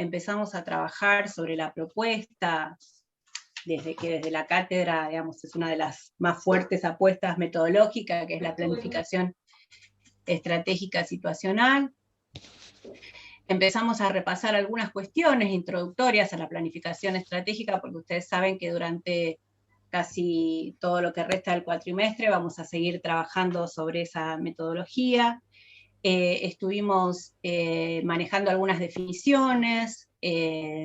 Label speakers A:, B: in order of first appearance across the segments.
A: empezamos a trabajar sobre la propuesta, desde la cátedra, digamos, es una de las más fuertes apuestas metodológicas, que es la planificación estratégica situacional. Empezamos a repasar algunas cuestiones introductorias a la planificación estratégica, porque ustedes saben que durante casi todo lo que resta del cuatrimestre vamos a seguir trabajando sobre esa metodología. Estuvimos manejando algunas definiciones,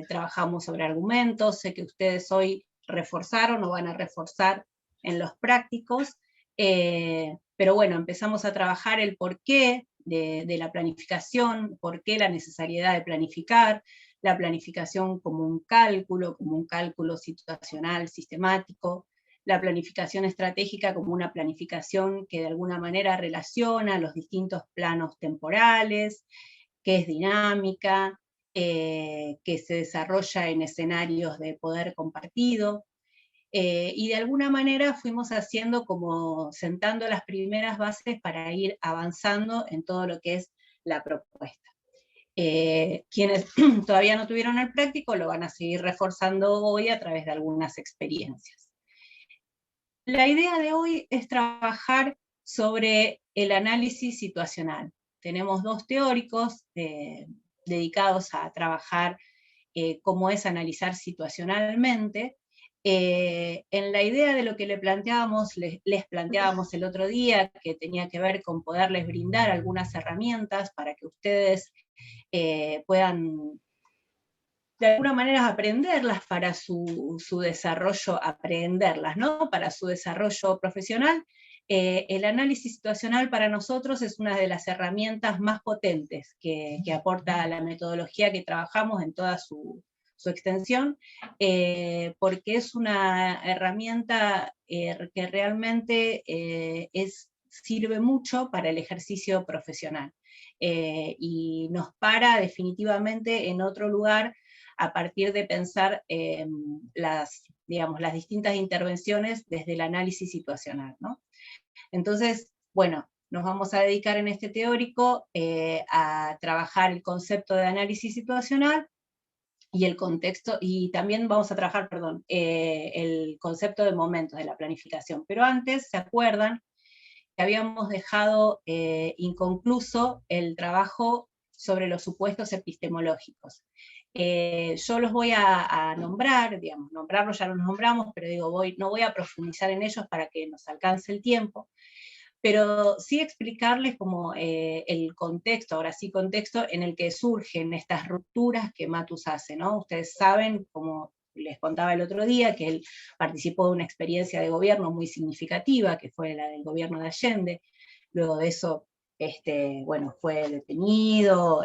A: trabajamos sobre argumentos, sé que ustedes hoy reforzaron o van a reforzar en los prácticos, pero bueno, empezamos a trabajar el porqué de la planificación, por qué la necesidad de planificar, la planificación como un cálculo situacional, sistemático, la planificación estratégica como una planificación que de alguna manera relaciona los distintos planos temporales, que es dinámica, que se desarrolla en escenarios de poder compartido, y de alguna manera fuimos haciendo como sentando las primeras bases para ir avanzando en todo lo que es la propuesta. Quienes todavía no tuvieron el práctico lo van a seguir reforzando hoy a través de algunas experiencias. La idea de hoy es trabajar sobre el análisis situacional. Tenemos dos teóricos dedicados a trabajar cómo es analizar situacionalmente. En la idea de lo que les planteábamos el otro día, que tenía que ver con poderles brindar algunas herramientas para que ustedes puedan de alguna manera aprenderlas para su desarrollo, ¿no? Para su desarrollo profesional. El análisis situacional para nosotros es una de las herramientas más potentes que aporta la metodología que trabajamos en toda su extensión, porque es una herramienta que realmente sirve mucho para el ejercicio profesional, y nos para definitivamente en otro lugar a partir de pensar las distintas intervenciones desde el análisis situacional, ¿no? Entonces, bueno, nos vamos a dedicar en este teórico a trabajar el concepto de análisis situacional y el contexto, y también vamos a trabajar, el concepto de momentos de la planificación. Pero antes, ¿se acuerdan que habíamos dejado inconcluso el trabajo sobre los supuestos epistemológicos? Yo los voy a nombrar, nombrarlos ya los nombramos, pero no voy a profundizar en ellos para que nos alcance el tiempo, pero sí explicarles como el contexto, ahora sí contexto, en el que surgen estas rupturas que Matus hace, ¿no? Ustedes saben, como les contaba el otro día, que él participó de una experiencia de gobierno muy significativa, que fue la del gobierno de Allende. Luego de eso, bueno, fue detenido,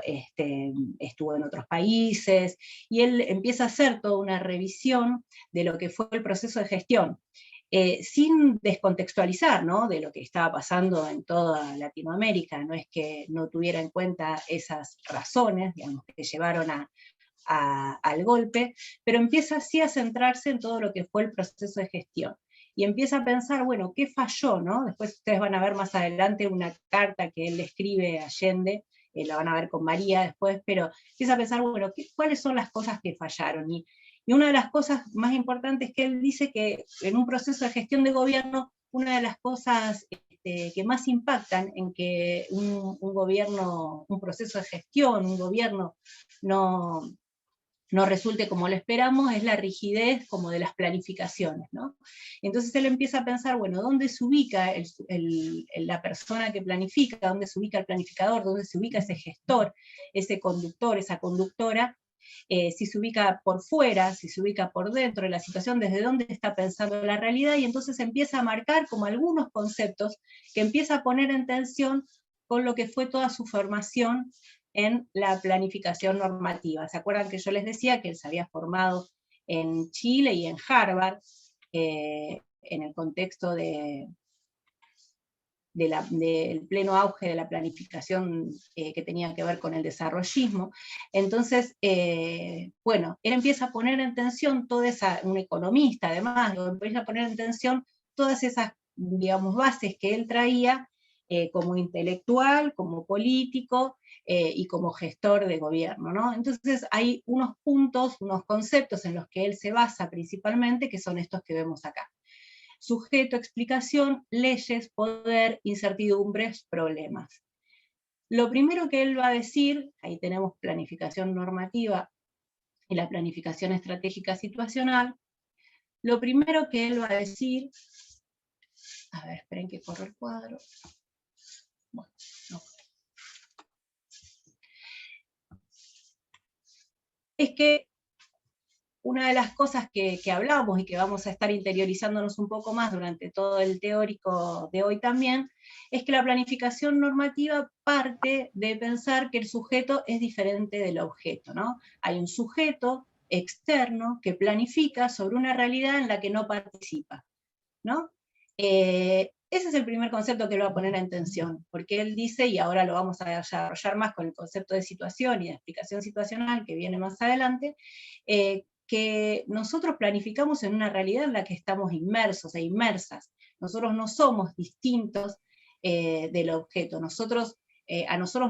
A: estuvo en otros países, y él empieza a hacer toda una revisión de lo que fue el proceso de gestión, sin descontextualizar, ¿no?, de lo que estaba pasando en toda Latinoamérica. No es que no tuviera en cuenta esas razones, digamos, que llevaron al golpe, pero empieza así a centrarse en todo lo que fue el proceso de gestión. Y empieza a pensar, bueno, ¿qué falló, no? Después ustedes van a ver más adelante una carta que él le escribe a Allende, la van a ver con María después, pero empieza a pensar, bueno, ¿cuáles son las cosas que fallaron? Y una de las cosas más importantes que él dice, que en un proceso de gestión de gobierno, una de las cosas que más impactan en que un gobierno, un proceso de gestión, un gobierno no resulte como lo esperamos, es la rigidez como de las planificaciones, ¿no? Entonces él empieza a pensar, bueno, ¿dónde se ubica la persona que planifica? ¿Dónde se ubica el planificador? ¿Dónde se ubica ese gestor, ese conductor, esa conductora? Si se ubica por fuera, si se ubica por dentro de la situación, desde dónde está pensando la realidad, y entonces empieza a marcar como algunos conceptos que empieza a poner en tensión con lo que fue toda su formación en la planificación normativa. ¿Se acuerdan que yo les decía que él se había formado en Chile y en Harvard, en el contexto del pleno auge de la planificación que tenía que ver con el desarrollismo? Entonces, bueno, él empieza a poner en tensión un economista además, empieza a poner en tensión todas esas, digamos, bases que él traía como intelectual, como político, y como gestor de gobierno, ¿no? Entonces hay unos puntos, unos conceptos en los que él se basa principalmente, que son estos que vemos acá. Sujeto, explicación, leyes, poder, incertidumbres, problemas. Lo primero que él va a decir, ahí tenemos planificación normativa y la planificación estratégica situacional, lo primero que él va a decir, a ver, esperen que corro el cuadro. Bueno, no. Es que una de las cosas que hablamos y que vamos a estar interiorizándonos un poco más durante todo el teórico de hoy también, es que la planificación normativa parte de pensar que el sujeto es diferente del objeto, ¿no? Hay un sujeto externo que planifica sobre una realidad en la que no participa, ¿no? Ese es el primer concepto que lo va a poner en tensión, porque él dice, y ahora lo vamos a desarrollar más con el concepto de situación y de explicación situacional que viene más adelante, que nosotros planificamos en una realidad en la que estamos inmersos e inmersas. Nosotros no somos distintos del objeto. A nosotros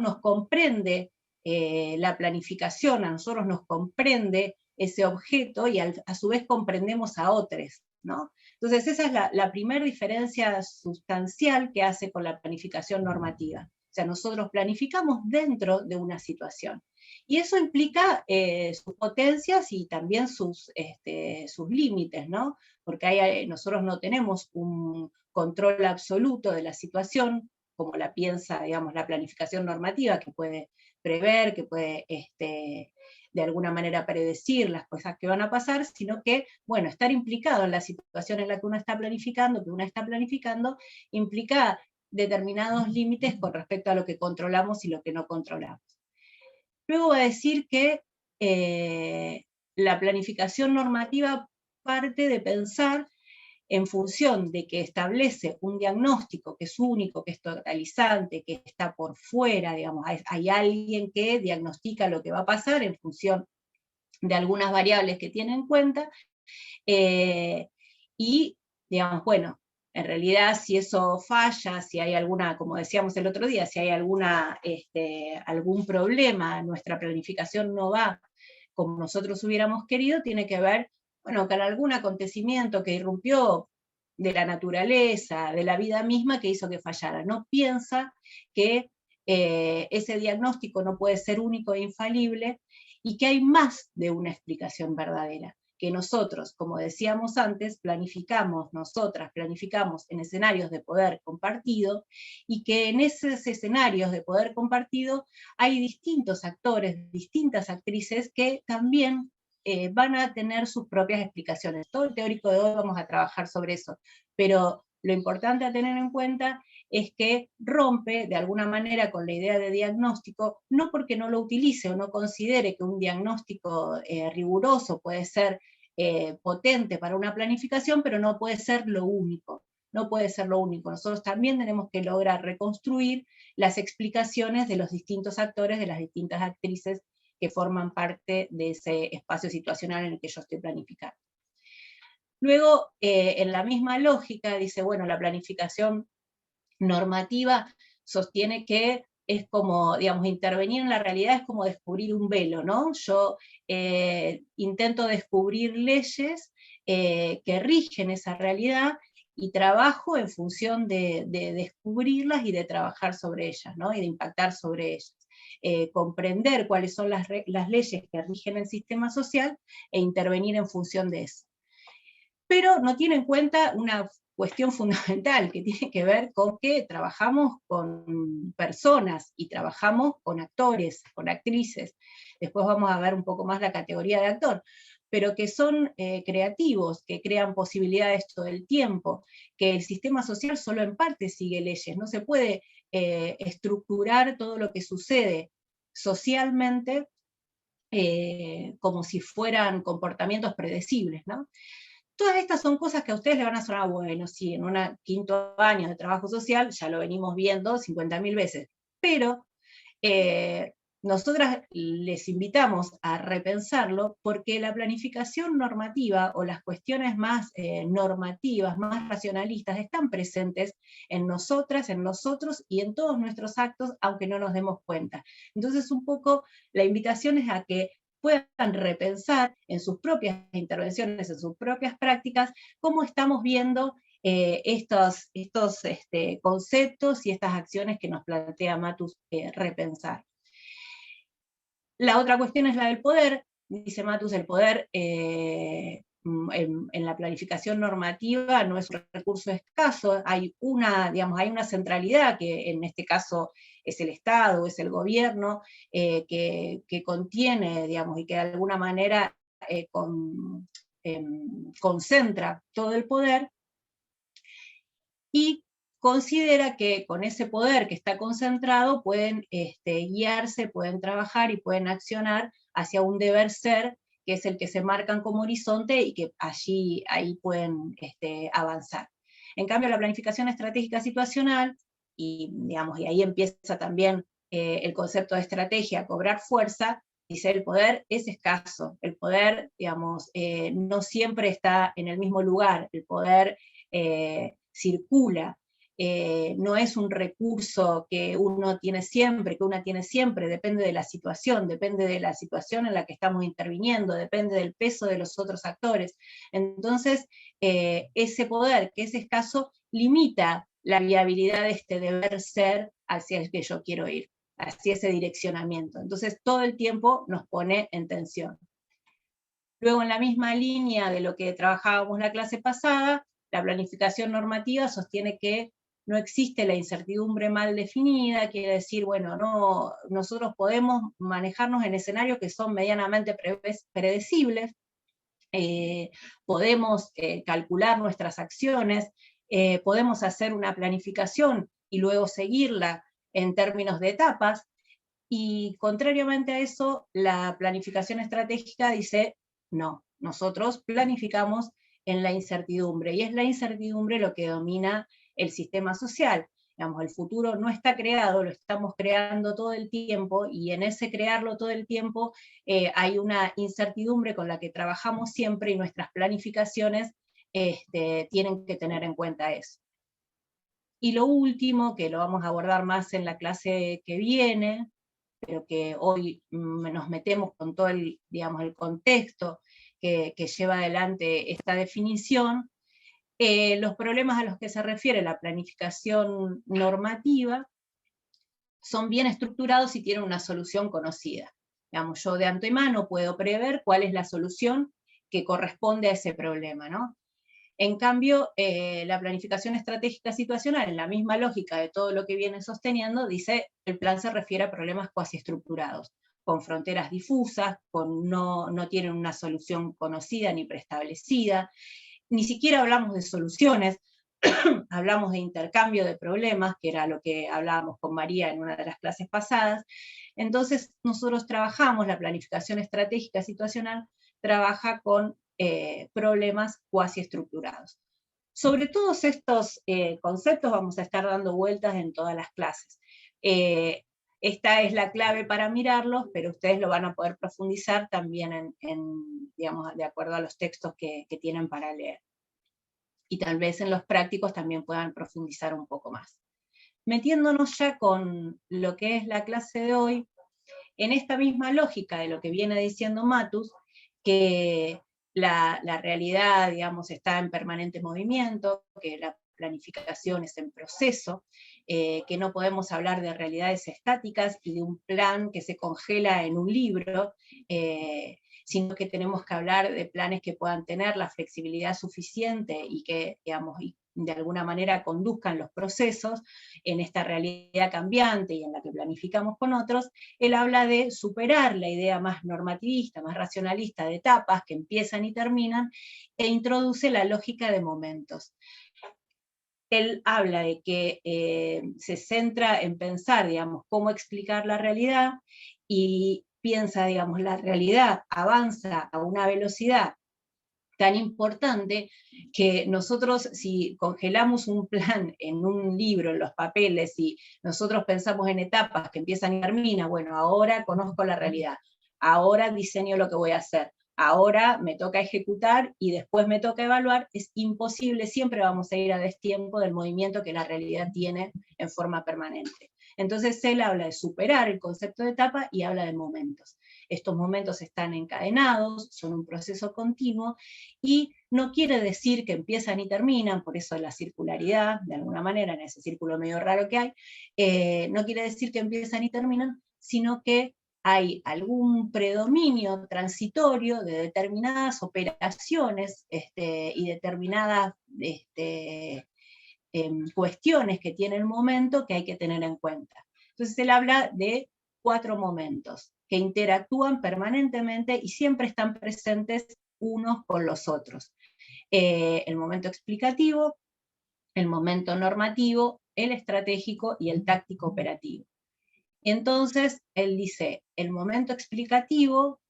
A: nos comprende la planificación, a nosotros nos comprende ese objeto y a su vez comprendemos a otros, ¿no? Entonces esa es la primera diferencia sustancial que hace con la planificación normativa. O sea, nosotros planificamos dentro de una situación. Y eso implica sus potencias y también sus límites, ¿no? Porque nosotros no tenemos un control absoluto de la situación, como la piensa, digamos, la planificación normativa, que puede prever, que puede de alguna manera predecir las cosas que van a pasar, sino que, bueno, estar implicado en la situación en la que uno está planificando, implica determinados límites con respecto a lo que controlamos y lo que no controlamos. Luego va a decir que la planificación normativa parte de pensar en función de que establece un diagnóstico que es único, que es totalizante, que está por fuera, digamos, hay alguien que diagnostica lo que va a pasar en función de algunas variables que tiene en cuenta, y, digamos, bueno, en realidad si eso falla, si hay alguna, como decíamos el otro día, si hay algún problema, nuestra planificación no va como nosotros hubiéramos querido, tiene que ver, bueno, con algún acontecimiento que irrumpió de la naturaleza, de la vida misma, que hizo que fallara. No piensa que ese diagnóstico no puede ser único e infalible y que hay más de una explicación verdadera, que nosotros, como decíamos antes, nosotras planificamos en escenarios de poder compartido, y que en esos escenarios de poder compartido hay distintos actores, distintas actrices que también van a tener sus propias explicaciones. Todo el teórico de hoy vamos a trabajar sobre eso, pero lo importante a tener en cuenta es que rompe de alguna manera con la idea de diagnóstico, no porque no lo utilice o no considere que un diagnóstico riguroso puede ser potente para una planificación, pero no puede ser lo único. No puede ser lo único. Nosotros también tenemos que lograr reconstruir las explicaciones de los distintos actores, de las distintas actrices que forman parte de ese espacio situacional en el que yo estoy planificando. Luego, en la misma lógica, dice, bueno, la planificación normativa sostiene que es como, digamos, intervenir en la realidad es como descubrir un velo, ¿no? Yo intento descubrir leyes que rigen esa realidad y trabajo en función de descubrirlas y de trabajar sobre ellas, ¿no? Y de impactar sobre ellas. Comprender cuáles son las leyes que rigen el sistema social e intervenir en función de eso. Pero no tiene en cuenta una cuestión fundamental que tiene que ver con que trabajamos con personas y trabajamos con actores, con actrices. Después vamos a ver un poco más la categoría de actor, pero que son creativos, que crean posibilidades todo el tiempo, que el sistema social solo en parte sigue leyes, no se puede estructurar todo lo que sucede socialmente como si fueran comportamientos predecibles, ¿no? Todas estas son cosas que a ustedes les van a sonar, bueno, sí, en un quinto año de trabajo social ya lo venimos viendo 50.000 veces, pero nosotras les invitamos a repensarlo porque la planificación normativa o las cuestiones más normativas, más racionalistas, están presentes en nosotras, en nosotros y en todos nuestros actos, aunque no nos demos cuenta. Entonces, un poco la invitación es a que puedan repensar en sus propias intervenciones, en sus propias prácticas, cómo estamos viendo estos conceptos y estas acciones que nos plantea Matus repensar. La otra cuestión es la del poder. Dice Matus, el poder en la planificación normativa no es un recurso escaso, hay una centralidad que en este caso es el Estado, es el gobierno, que contiene, digamos, y que de alguna manera concentra todo el poder, y considera que con ese poder que está concentrado pueden guiarse, pueden trabajar y pueden accionar hacia un deber ser, que es el que se marcan como horizonte y que ahí pueden avanzar. En cambio, la planificación estratégica situacional, y ahí empieza también el concepto de estrategia a cobrar fuerza, dice el poder es escaso, el poder, no siempre está en el mismo lugar, el poder circula, no es un recurso que uno tiene siempre, depende de la situación en la que estamos interviniendo, depende del peso de los otros actores. Entonces, ese poder que es escaso limita la viabilidad de este deber ser hacia el que yo quiero ir, hacia ese direccionamiento. Entonces, todo el tiempo nos pone en tensión. Luego, en la misma línea de lo que trabajábamos la clase pasada, la planificación normativa sostiene que no existe la incertidumbre mal definida, quiere decir, bueno, nosotros podemos manejarnos en escenarios que son medianamente predecibles, podemos calcular nuestras acciones, podemos hacer una planificación y luego seguirla en términos de etapas, y contrariamente a eso, la planificación estratégica dice, no, nosotros planificamos en la incertidumbre, y es la incertidumbre lo que domina el sistema social. Digamos, el futuro no está creado, lo estamos creando todo el tiempo, y en ese crearlo todo el tiempo hay una incertidumbre con la que trabajamos siempre, y nuestras planificaciones tienen que tener en cuenta eso. Y lo último, que lo vamos a abordar más en la clase que viene, pero que hoy nos metemos con todo el contexto que lleva adelante esta definición, los problemas a los que se refiere la planificación normativa son bien estructurados y tienen una solución conocida. Digamos, yo de antemano puedo prever cuál es la solución que corresponde a ese problema, ¿no? En cambio, la planificación estratégica situacional, en la misma lógica de todo lo que viene sosteniendo, dice, el plan se refiere a problemas cuasi estructurados, con fronteras difusas, no tienen una solución conocida ni preestablecida, ni siquiera hablamos de soluciones, hablamos de intercambio de problemas, que era lo que hablábamos con María en una de las clases pasadas. Entonces, nosotros trabajamos, la planificación estratégica situacional trabaja con problemas cuasi estructurados. Sobre todos estos conceptos vamos a estar dando vueltas en todas las clases. Esta es la clave para mirarlos, pero ustedes lo van a poder profundizar también digamos, de acuerdo a los textos que tienen para leer. Y tal vez en los prácticos también puedan profundizar un poco más. Metiéndonos ya con lo que es la clase de hoy, en esta misma lógica de lo que viene diciendo Matus, que la realidad, digamos, está en permanente movimiento, que la planificación es en proceso, que no podemos hablar de realidades estáticas y de un plan que se congela en un libro, sino que tenemos que hablar de planes que puedan tener la flexibilidad suficiente y que, digamos, de alguna manera conduzcan los procesos en esta realidad cambiante y en la que planificamos con otros. Él habla de superar la idea más normativista, más racionalista de etapas que empiezan y terminan, e introduce la lógica de momentos. Él habla de que se centra en pensar, digamos, cómo explicar la realidad, y piensa, digamos, la realidad avanza a una velocidad tan importante que nosotros, si congelamos un plan en un libro, en los papeles, y nosotros pensamos en etapas que empiezan y terminan, bueno, ahora conozco la realidad, ahora diseño lo que voy a hacer, ahora me toca ejecutar y después me toca evaluar, es imposible, siempre vamos a ir a destiempo del movimiento que la realidad tiene en forma permanente. Entonces él habla de superar el concepto de etapa y habla de momentos. Estos momentos están encadenados, son un proceso continuo, y no quiere decir que empiezan y terminan, por eso la circularidad, de alguna manera, en ese círculo medio raro que hay, no quiere decir que empiezan y terminan, sino que hay algún predominio transitorio de determinadas operaciones y determinadas cuestiones que tiene el momento que hay que tener en cuenta. Entonces él habla de 4 momentos que interactúan permanentemente y siempre están presentes unos con los otros. El momento explicativo, el momento normativo, el estratégico y el táctico operativo. Entonces, él dice, el momento explicativo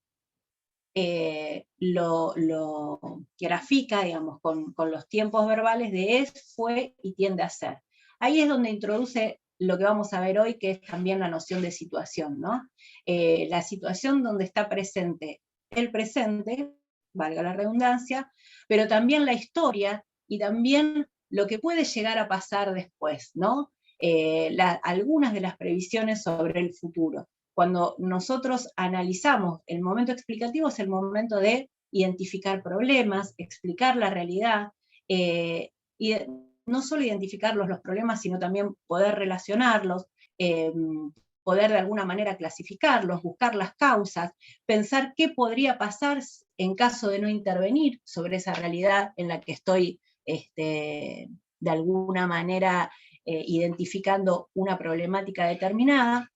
A: lo grafica, digamos, con los tiempos verbales de es, fue y tiende a ser. Ahí es donde introduce lo que vamos a ver hoy, que es también la noción de situación, ¿no? La situación donde está presente el presente, valga la redundancia, pero también la historia y también lo que puede llegar a pasar después, ¿no? Algunas de las previsiones sobre el futuro. Cuando nosotros analizamos el momento explicativo es el momento de identificar problemas, explicar la realidad, y no solo identificar los problemas, sino también poder relacionarlos, poder de alguna manera clasificarlos, buscar las causas, pensar qué podría pasar en caso de no intervenir sobre esa realidad en la que estoy de alguna manera identificando una problemática determinada.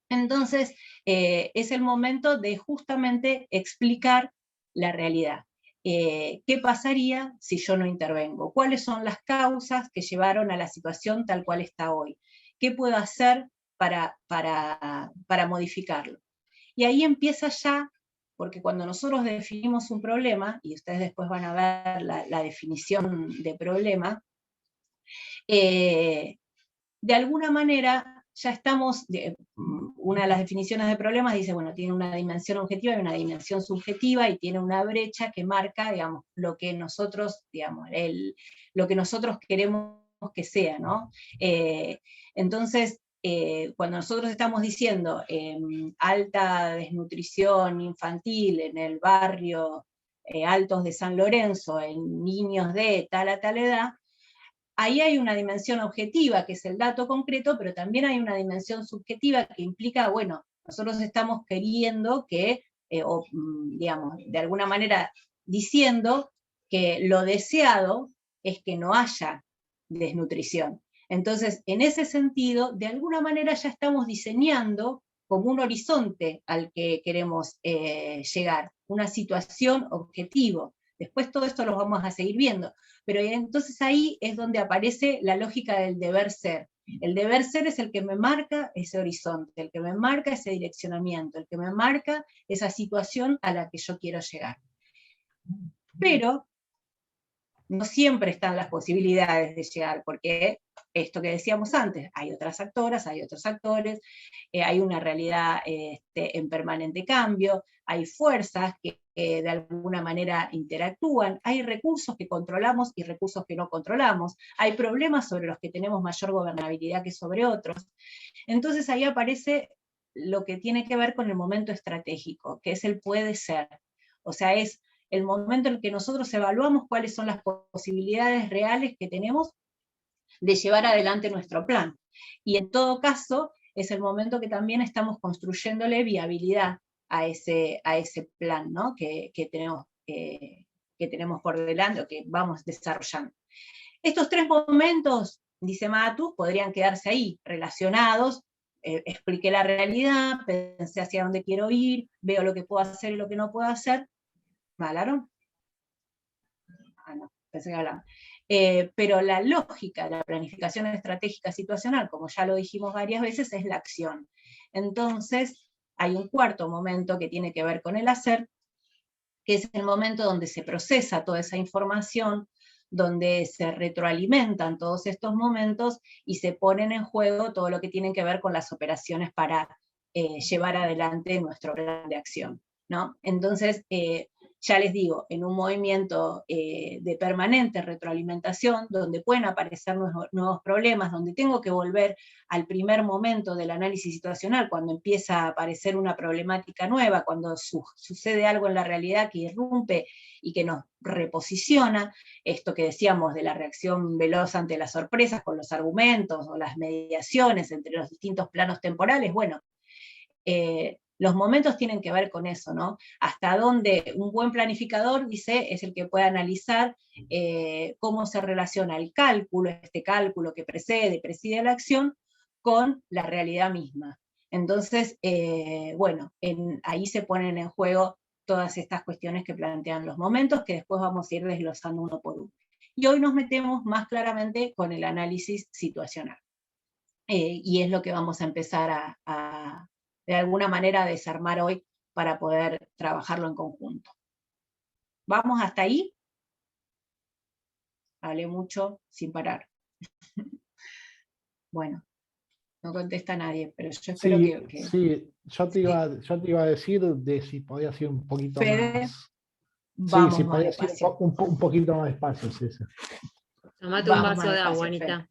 A: Entonces, es el momento de justamente explicar la realidad. ¿Qué pasaría si yo no intervengo? ¿Cuáles son las causas que llevaron a la situación tal cual está hoy? ¿Qué puedo hacer para modificarlo? Y ahí empieza ya, porque cuando nosotros definimos un problema, y ustedes después van a ver la definición de problema, de alguna manera ya estamos, una de las definiciones de problemas dice, bueno, tiene una dimensión objetiva y una dimensión subjetiva, y tiene una brecha que marca, digamos, lo que nosotros, digamos, lo que nosotros queremos que sea, ¿no? Entonces, cuando nosotros estamos diciendo alta desnutrición infantil en el barrio Altos de San Lorenzo, en niños de tal a tal edad, ahí hay una dimensión objetiva, que es el dato concreto, pero también hay una dimensión subjetiva que implica, bueno, nosotros estamos queriendo que, digamos, de alguna manera diciendo que lo deseado es que no haya desnutrición. Entonces, en ese sentido, de alguna manera ya estamos diseñando como un horizonte al que queremos llegar, una situación objetivo. Después todo esto lo vamos a seguir viendo, pero entonces ahí es donde aparece la lógica del deber ser. El deber ser es el que me marca ese horizonte, el que me marca ese direccionamiento, el que me marca esa situación a la que yo quiero llegar. Pero no siempre están las posibilidades de llegar, porque esto que decíamos antes, hay otras actoras, hay otros actores, hay una realidad en permanente cambio, hay fuerzas que de alguna manera interactúan, hay recursos que controlamos y recursos que no controlamos, hay problemas sobre los que tenemos mayor gobernabilidad que sobre otros. Entonces ahí aparece lo que tiene que ver con el momento estratégico, que es el puede ser. O sea, es el momento en el que nosotros evaluamos cuáles son las posibilidades reales que tenemos de llevar adelante nuestro plan. Y en todo caso, es el momento que también estamos construyéndole viabilidad a ese plan, ¿no? que tenemos por delante o que vamos desarrollando. Estos 3 momentos, dice Matus, podrían quedarse ahí, relacionados. Expliqué la realidad, pensé hacia dónde quiero ir, veo lo que puedo hacer y lo que no puedo hacer. ¿Me hablaron? Ah, no, pensé que hablaban. Pero la lógica de la planificación estratégica situacional, como ya lo dijimos varias veces, es la acción. Entonces, hay un cuarto momento que tiene que ver con el hacer, que es el momento donde se procesa toda esa información, donde se retroalimentan todos estos momentos y se ponen en juego todo lo que tiene que ver con las operaciones para llevar adelante nuestro plan de acción, ¿no? Entonces, ya les digo, en un movimiento de permanente retroalimentación, donde pueden aparecer nuevos problemas, donde tengo que volver al primer momento del análisis situacional, cuando empieza a aparecer una problemática nueva, cuando sucede algo en la realidad que irrumpe y que nos reposiciona, esto que decíamos de la reacción veloz ante las sorpresas con los argumentos o las mediaciones entre los distintos planos temporales, bueno, los momentos tienen que ver con eso, ¿no? Hasta dónde un buen planificador, dice, es el que puede analizar cómo se relaciona el cálculo, este cálculo que preside la acción, con la realidad misma. Entonces, bueno, ahí se ponen en juego todas estas cuestiones que plantean los momentos, que después vamos a ir desglosando uno por uno. Y hoy nos metemos más claramente con el análisis situacional. Y es lo que vamos a empezar de alguna manera a desarmar hoy para poder trabajarlo en conjunto. ¿Vamos hasta ahí? Hablé mucho sin parar. Bueno, no contesta nadie, pero yo espero que...
B: Sí, yo te iba a decir de si podías ir un poquito
A: Fede,
B: más. Sí,
A: vamos
B: si
A: más
B: podías ir
A: despacio.
B: un poquito más despacio, sí.
C: Tomate un
A: Vamos
C: vaso
A: más
C: de agua,
A: despacio, Fede.
C: Anita.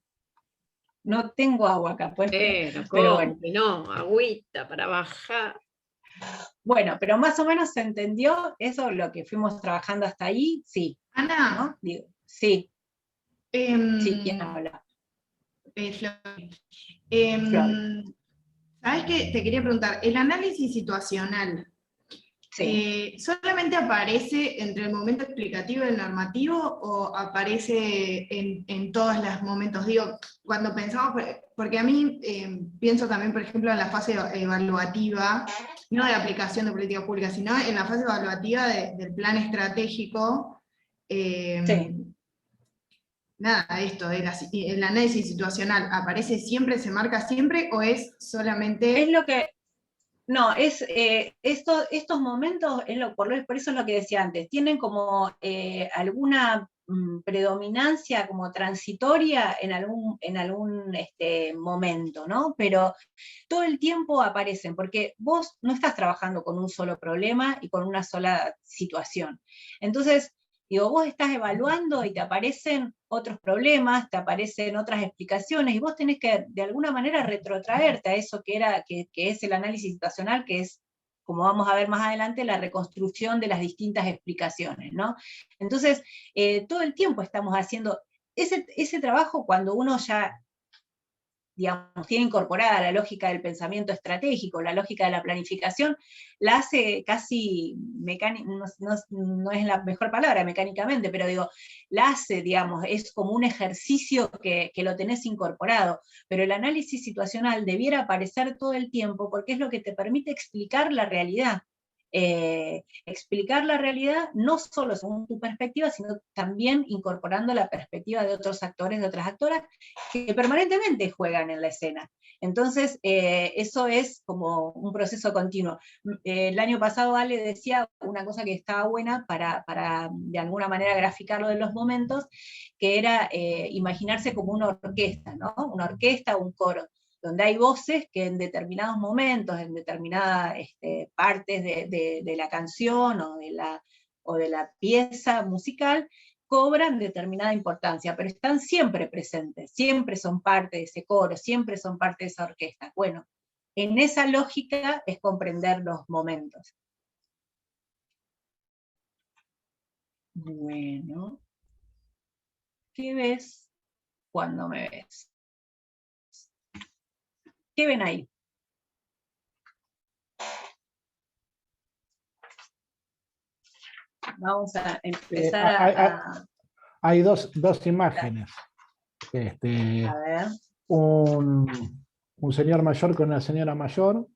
A: No tengo agua acá, pues,
C: Pero
A: bueno.
C: no, agüita para bajar.
A: Bueno, pero más o menos se entendió eso, lo que fuimos trabajando hasta ahí, sí.
D: Ana.
A: ¿No? Digo, sí. Sí, ¿quién habla?
D: Flor. ¿Sabes qué? Te quería preguntar, ¿el análisis situacional
A: Sí.
D: solamente aparece entre el momento explicativo y el normativo o aparece en todos los momentos? Digo, cuando pensamos, porque a mí pienso también, por ejemplo, en la fase evaluativa, no de aplicación de políticas públicas, sino en la fase evaluativa del plan estratégico.
A: Sí.
D: Nada, esto, el análisis situacional, ¿aparece siempre, se marca siempre o es solamente...?
A: Es lo que... No, estos momentos, por eso es lo que decía antes, tienen como alguna predominancia como transitoria en algún momento, ¿no? Pero todo el tiempo aparecen, porque vos no estás trabajando con un solo problema y con una sola situación. Entonces, digo, vos estás evaluando y te aparecen otros problemas, te aparecen otras explicaciones, y vos tenés que, de alguna manera, retrotraerte a eso que es el análisis situacional, que es, como vamos a ver más adelante, la reconstrucción de las distintas explicaciones, ¿no? Entonces, todo el tiempo estamos haciendo ese trabajo cuando uno ya, digamos, tiene incorporada la lógica del pensamiento estratégico, la lógica de la planificación, la hace casi mecánica, no es la mejor palabra mecánicamente, pero digo, la hace, digamos, es como un ejercicio que lo tenés incorporado, pero el análisis situacional debiera aparecer todo el tiempo porque es lo que te permite explicar la realidad. Explicar la realidad no solo según tu perspectiva, sino también incorporando la perspectiva de otros actores, de otras actoras, que permanentemente juegan en la escena. Entonces, eso es como un proceso continuo. El año pasado Ale decía una cosa que estaba buena para de alguna manera graficarlo de los momentos, que era imaginarse como una orquesta, ¿no? Una orquesta o un coro, donde hay voces que en determinados momentos, en determinadas partes de la canción o de la pieza musical, cobran determinada importancia, pero están siempre presentes, siempre son parte de ese coro, siempre son parte de esa orquesta. Bueno, en esa lógica es comprender los momentos. Bueno, ¿qué ves cuando me ves? ¿Qué ven ahí? Vamos a empezar
B: hay dos imágenes.
A: A ver.
B: Un señor mayor con una señora mayor,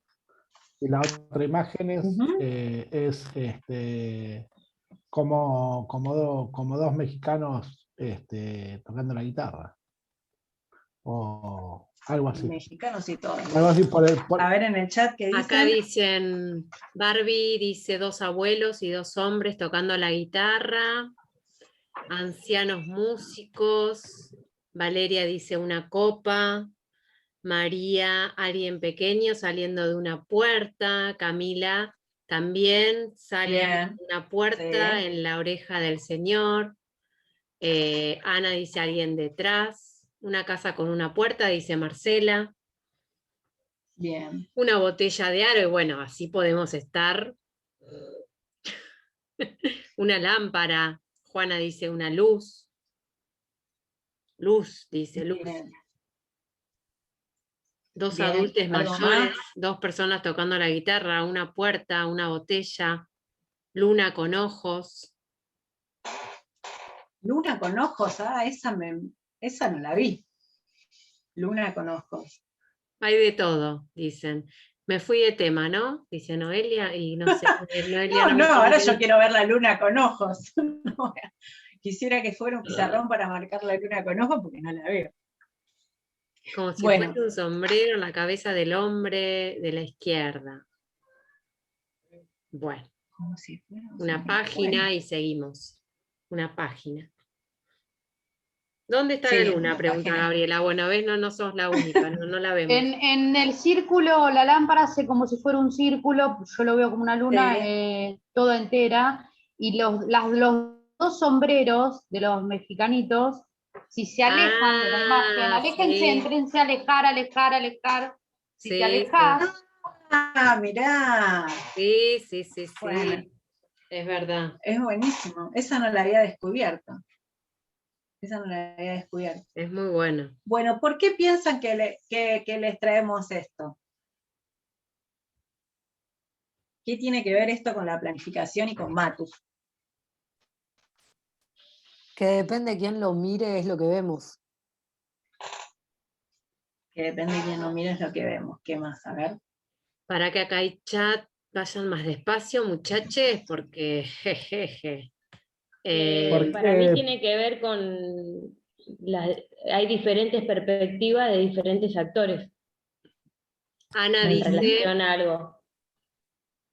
B: y la otra imagen es como dos mexicanos tocando la guitarra. O Algo así.
A: Mexicanos y todos.
B: Algo así
A: A ver en el chat qué dicen.
C: Acá dicen, Barbie dice 2 abuelos y 2 hombres tocando la guitarra, ancianos músicos, Valeria dice una copa, María, alguien pequeño saliendo de una puerta, Camila también sale
A: Bien,
C: de una puerta
A: sí.
C: en la oreja del Señor, Ana dice alguien detrás, una casa con una puerta, dice Marcela.
A: Bien.
C: Una botella de aro, y bueno, así podemos estar. Una lámpara, Juana dice una luz. Luz, dice luz.
A: Bien.
C: 2
A: Bien.
C: adultos
A: ¿Algo
C: mayores,
A: más?
C: 2 personas tocando la guitarra, una puerta, una botella, luna con ojos.
A: Luna con ojos, esa no la vi. Luna con ojos.
C: Hay de todo, dicen. Me fui de tema, ¿no? Dice Noelia, y no sé, Noelia
A: No,
C: me pone
A: ahora
C: que
A: yo
C: no.
A: quiero ver la luna con ojos. No, quisiera que fuera un pizarrón para marcar la luna con ojos porque no la veo.
C: Como si
A: Bueno.
C: fuese un sombrero en la cabeza del hombre de la izquierda. Bueno,
A: Como si fuera un
C: una
A: sombrero.
C: página
A: Bueno.
C: y seguimos. Una página. ¿Dónde está
A: Sí,
C: la
A: en
C: luna?
A: una
C: Pregunta
A: página.
C: Gabriela. Bueno, ves, no sos la única, no la vemos.
E: En el círculo, la lámpara hace como si fuera un círculo, yo lo veo como una luna
A: Sí.
E: toda entera, y los 2 sombreros de los mexicanitos, si se alejan de la imagen, aléjense,
C: sí.
E: entrense a alejar, si te
C: Sí,
E: alejas,
A: Ah, mirá.
C: sí.
A: Bueno,
C: Es verdad.
A: es buenísimo. Esa no la había descubierto.
C: Es muy bueno.
A: Bueno, ¿por qué piensan que les traemos esto? ¿Qué tiene que ver esto con la planificación y con Matu?
F: Que depende de quién lo mire, es lo que vemos.
A: Que depende de quién lo mire es lo que vemos. ¿Qué más? A ver.
C: Para que acá hay chat, vayan más despacio, muchachos, porque jejeje.
G: Para mí tiene que ver con hay diferentes perspectivas de diferentes actores
C: Ana
G: en
C: dice,
G: relación a algo.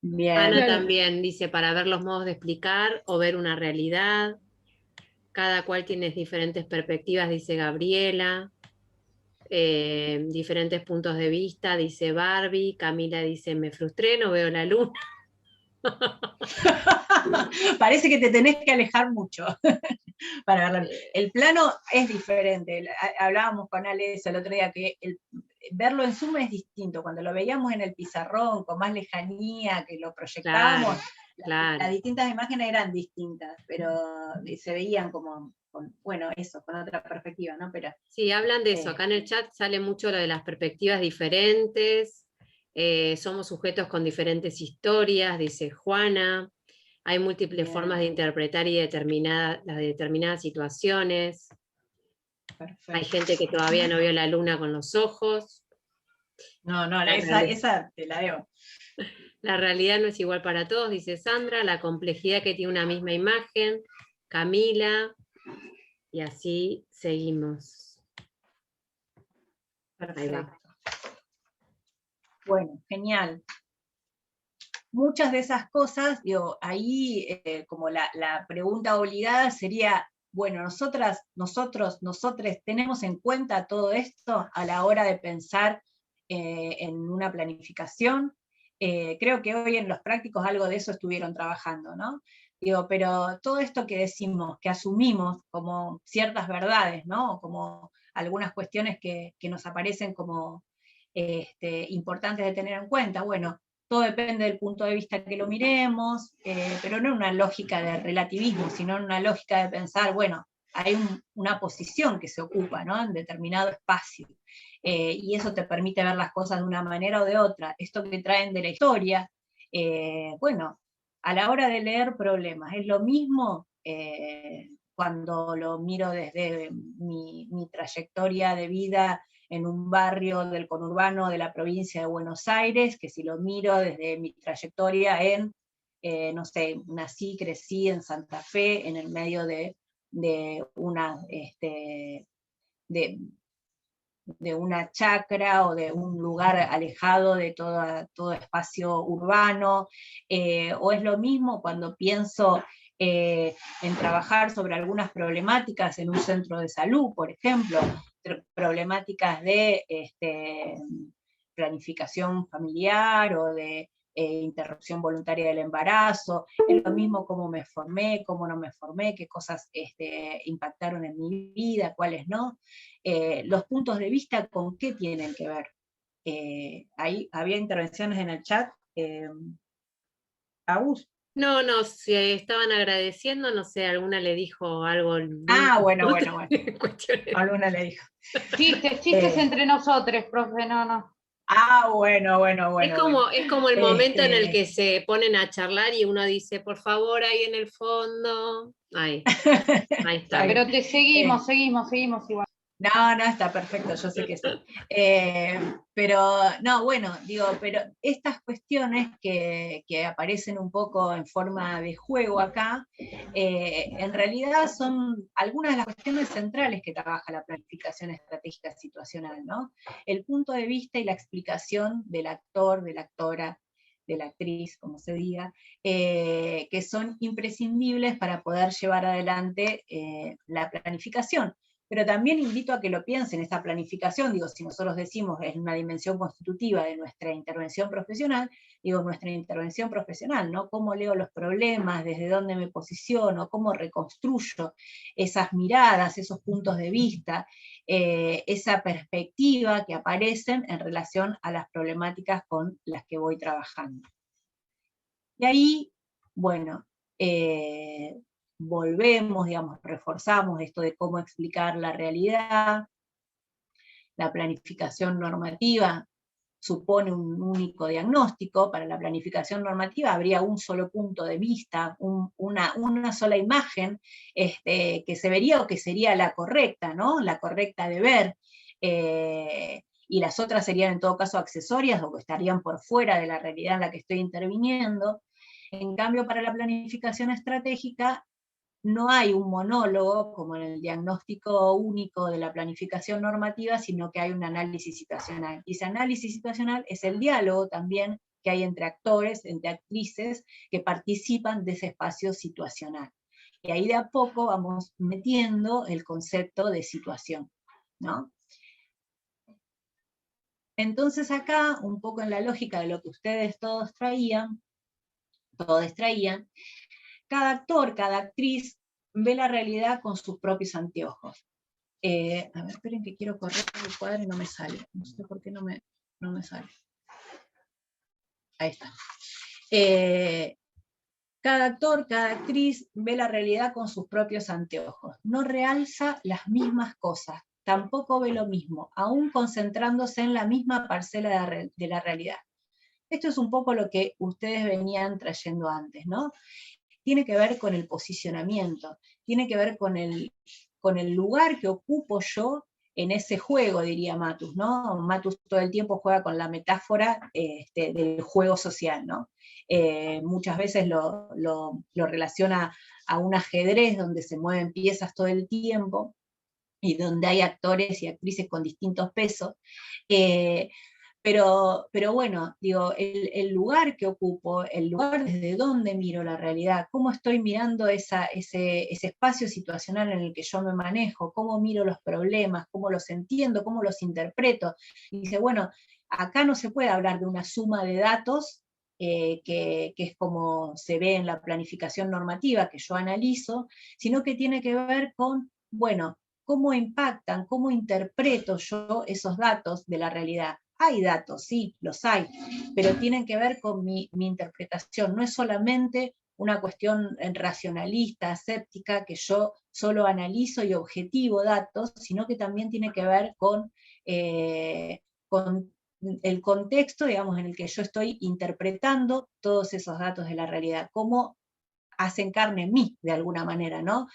A: Bien.
C: Ana también dice, para ver los modos de explicar o ver una realidad. Cada cual tiene diferentes perspectivas, dice Gabriela. Diferentes puntos de vista, dice Barbie. Camila dice, me frustré, no veo la luna.
A: Parece que te tenés que alejar mucho para verlo. El plano es diferente. Hablábamos con Ale el otro día que verlo en Zoom es distinto. Cuando lo veíamos en el pizarrón con más lejanía, que lo proyectábamos,
C: Claro.
A: las distintas imágenes eran distintas, pero se veían como, con otra perspectiva, ¿no? Pero,
C: sí, hablan de eso. Acá en el chat sale mucho lo de las perspectivas diferentes. Somos sujetos con diferentes historias, dice Juana. Hay múltiples formas de interpretar y las determinadas situaciones.
A: Perfecto.
C: Hay gente que todavía no vio la luna con los ojos.
A: No, esa te la debo.
C: La realidad no es igual para todos, dice Sandra. La complejidad que tiene una misma imagen. Camila. Y así seguimos.
A: Perfecto. Bueno, genial. Muchas de esas cosas, ahí como la pregunta obligada sería, bueno, nosotros tenemos en cuenta todo esto a la hora de pensar en una planificación. Creo que hoy en los prácticos algo de eso estuvieron trabajando, ¿no? Pero todo esto que decimos, que asumimos como ciertas verdades, ¿no? Como algunas cuestiones que nos aparecen como importantes de tener en cuenta, bueno, todo depende del punto de vista que lo miremos, pero no en una lógica de relativismo, sino en una lógica de pensar, bueno, hay una posición que se ocupa, ¿no? En determinado espacio, y eso te permite ver las cosas de una manera o de otra. Esto que traen de la historia, bueno, a la hora de leer problemas, es lo mismo cuando lo miro desde mi trayectoria de vida en un barrio del conurbano de la provincia de Buenos Aires, que si lo miro desde mi trayectoria no sé, nací, crecí en Santa Fe, en el medio de una, una chacra o de un lugar alejado de todo espacio urbano, o es lo mismo cuando pienso en trabajar sobre algunas problemáticas en un centro de salud, por ejemplo, problemáticas de planificación familiar o de interrupción voluntaria del embarazo, es lo mismo cómo me formé, cómo no me formé, qué cosas impactaron en mi vida, cuáles no. Los puntos de vista, ¿con qué tienen que ver? Ahí había intervenciones en el chat. Agus.
C: No, se estaban agradeciendo, no sé, alguna le dijo algo.
A: Bueno. Alguna le dijo.
E: Chistes entre nosotros, profe, no.
A: Bueno.
C: Es como el momento en el que se ponen a charlar y uno dice, por favor, ahí en el fondo. Ahí está.
E: Pero te seguimos igual.
A: No, está perfecto, yo sé que sí. Pero estas cuestiones que aparecen un poco en forma de juego acá, en realidad son algunas de las cuestiones centrales que trabaja la planificación estratégica situacional, ¿no? El punto de vista y la explicación del actor, de la actora, de la actriz, como se diga, que son imprescindibles para poder llevar adelante la planificación. Pero también invito a que lo piensen, esta planificación, si nosotros decimos es una dimensión constitutiva de nuestra intervención profesional, nuestra intervención profesional, ¿no? Cómo leo los problemas, desde dónde me posiciono, cómo reconstruyo esas miradas, esos puntos de vista, esa perspectiva que aparecen en relación a las problemáticas con las que voy trabajando. Y ahí, volvemos, reforzamos esto de cómo explicar la realidad. La planificación normativa supone un único diagnóstico. Para la planificación normativa habría un solo punto de vista, una sola imagen que se vería o que sería la correcta, ¿no? La correcta de ver. Y las otras serían en todo caso accesorias o que estarían por fuera de la realidad en la que estoy interviniendo. En cambio, para la planificación estratégica, no hay un monólogo, como en el diagnóstico único de la planificación normativa, sino que hay un análisis situacional. Y ese análisis situacional es el diálogo también que hay entre actores, entre actrices, que participan de ese espacio situacional. Y ahí de a poco vamos metiendo el concepto de situación, ¿no? Entonces acá, un poco en la lógica de lo que ustedes todos traían, cada actor, cada actriz ve la realidad con sus propios anteojos. A ver, esperen que quiero correr el cuadro y no me sale. No sé por qué no me sale. Ahí está. Cada actor, cada actriz ve la realidad con sus propios anteojos. No realza las mismas cosas, tampoco ve lo mismo, aún concentrándose en la misma parcela de la realidad. Esto es un poco lo que ustedes venían trayendo antes, ¿no? Tiene que ver con el posicionamiento, tiene que ver con el lugar que ocupo yo en ese juego, diría Matus, ¿no? Matus todo el tiempo juega con la metáfora del juego social, ¿no? Muchas veces lo relaciona a un ajedrez donde se mueven piezas todo el tiempo y donde hay actores y actrices con distintos pesos. Pero bueno, el lugar que ocupo, el lugar desde donde miro la realidad, cómo estoy mirando ese espacio situacional en el que yo me manejo, cómo miro los problemas, cómo los entiendo, cómo los interpreto. Y dice, bueno, acá no se puede hablar de una suma de datos, que es como se ve en la planificación normativa que yo analizo, sino que tiene que ver con, bueno, cómo impactan, cómo interpreto yo esos datos de la realidad. Hay datos, sí, los hay, pero tienen que ver con mi interpretación. No es solamente una cuestión racionalista, aséptica, que yo solo analizo y objetivo datos, sino que también tiene que ver con el contexto, digamos, en el que yo estoy interpretando todos esos datos de la realidad, cómo hacen carne en mí, de alguna manera, ¿no?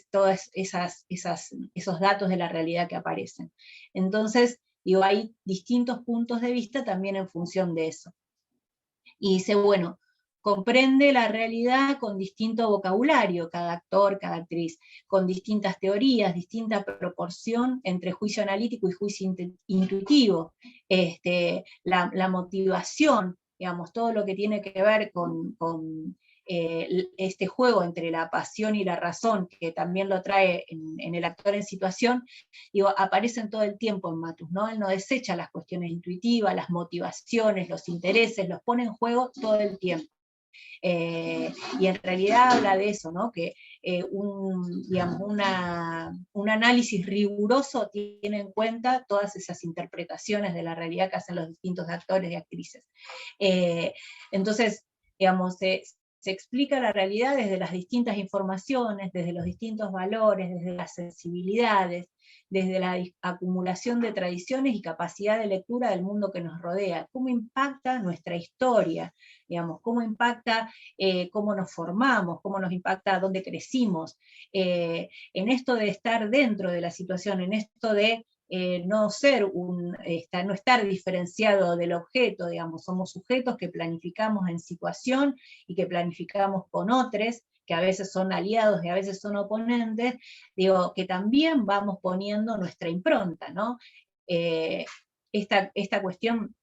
A: Todos esos datos de la realidad que aparecen. Entonces, hay distintos puntos de vista también en función de eso. Y dice, bueno, comprende la realidad con distinto vocabulario, cada actor, cada actriz, con distintas teorías, distinta proporción entre juicio analítico y juicio intuitivo, la motivación, digamos, todo lo que tiene que ver con este juego entre la pasión y la razón, que también lo trae en el actor en situación, digo, aparecen todo el tiempo en Matus, ¿no? Él no desecha las cuestiones intuitivas, las motivaciones, los intereses, los pone en juego todo el tiempo. Y en realidad habla de eso, ¿no? Que digamos, un análisis riguroso tiene en cuenta todas esas interpretaciones de la realidad que hacen los distintos actores y actrices. Entonces, digamos, se explica la realidad desde las distintas informaciones, desde los distintos valores, desde las sensibilidades, desde la acumulación de tradiciones y capacidad de lectura del mundo que nos rodea, cómo impacta nuestra historia, digamos, cómo impacta cómo nos formamos, cómo nos impacta dónde crecimos, en esto de estar dentro de la situación, en esto de no no estar diferenciado del objeto, digamos, somos sujetos que planificamos en situación y que planificamos con otros, que a veces son aliados y a veces son oponentes, digo, que también vamos poniendo nuestra impronta, ¿no? Esta cuestión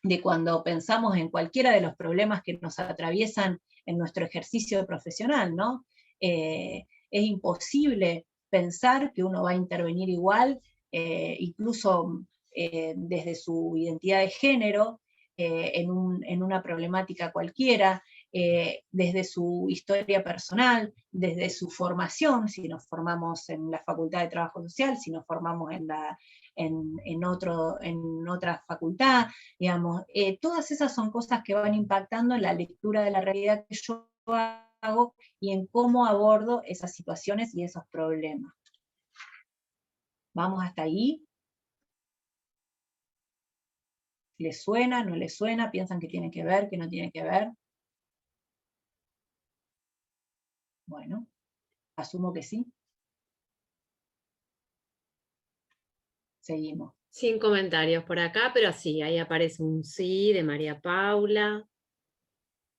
A: de cuando pensamos en cualquiera de los problemas que nos atraviesan en nuestro ejercicio profesional, ¿no? Es imposible pensar que uno va a intervenir igual, incluso desde su identidad de género, en una problemática cualquiera, desde su historia personal, desde su formación, si nos formamos en la Facultad de Trabajo Social, si nos formamos en otra facultad, digamos, todas esas son cosas que van impactando en la lectura de la realidad que yo hago y en cómo abordo esas situaciones y esos problemas. ¿Vamos hasta ahí? ¿Les suena? ¿No les suena? ¿Piensan que tiene que ver? ¿Que no tiene que ver? Bueno, asumo que sí. Seguimos.
C: Sin comentarios por acá, pero sí, ahí aparece un sí de María Paula.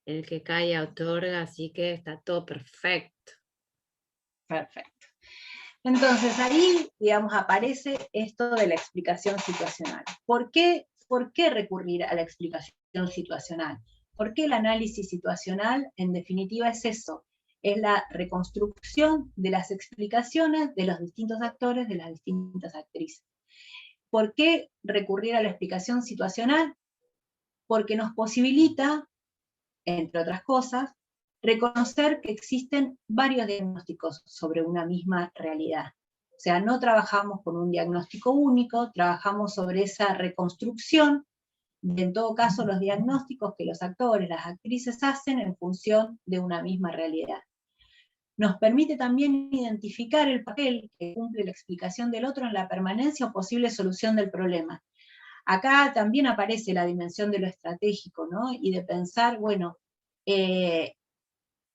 C: El que calla otorga, así que está todo perfecto.
A: Perfecto. Entonces ahí, digamos, aparece esto de la explicación situacional. ¿Por qué recurrir a la explicación situacional? Porque el análisis situacional, en definitiva, es eso, es la reconstrucción de las explicaciones de los distintos actores, de las distintas actrices. ¿Por qué recurrir a la explicación situacional? Porque nos posibilita, entre otras cosas, reconocer que existen varios diagnósticos sobre una misma realidad. O sea, no trabajamos con un diagnóstico único, trabajamos sobre esa reconstrucción de, en todo caso, los diagnósticos que los actores, las actrices hacen en función de una misma realidad. Nos permite también identificar el papel que cumple la explicación del otro en la permanencia o posible solución del problema. Acá también aparece la dimensión de lo estratégico, ¿no? Y de pensar, bueno,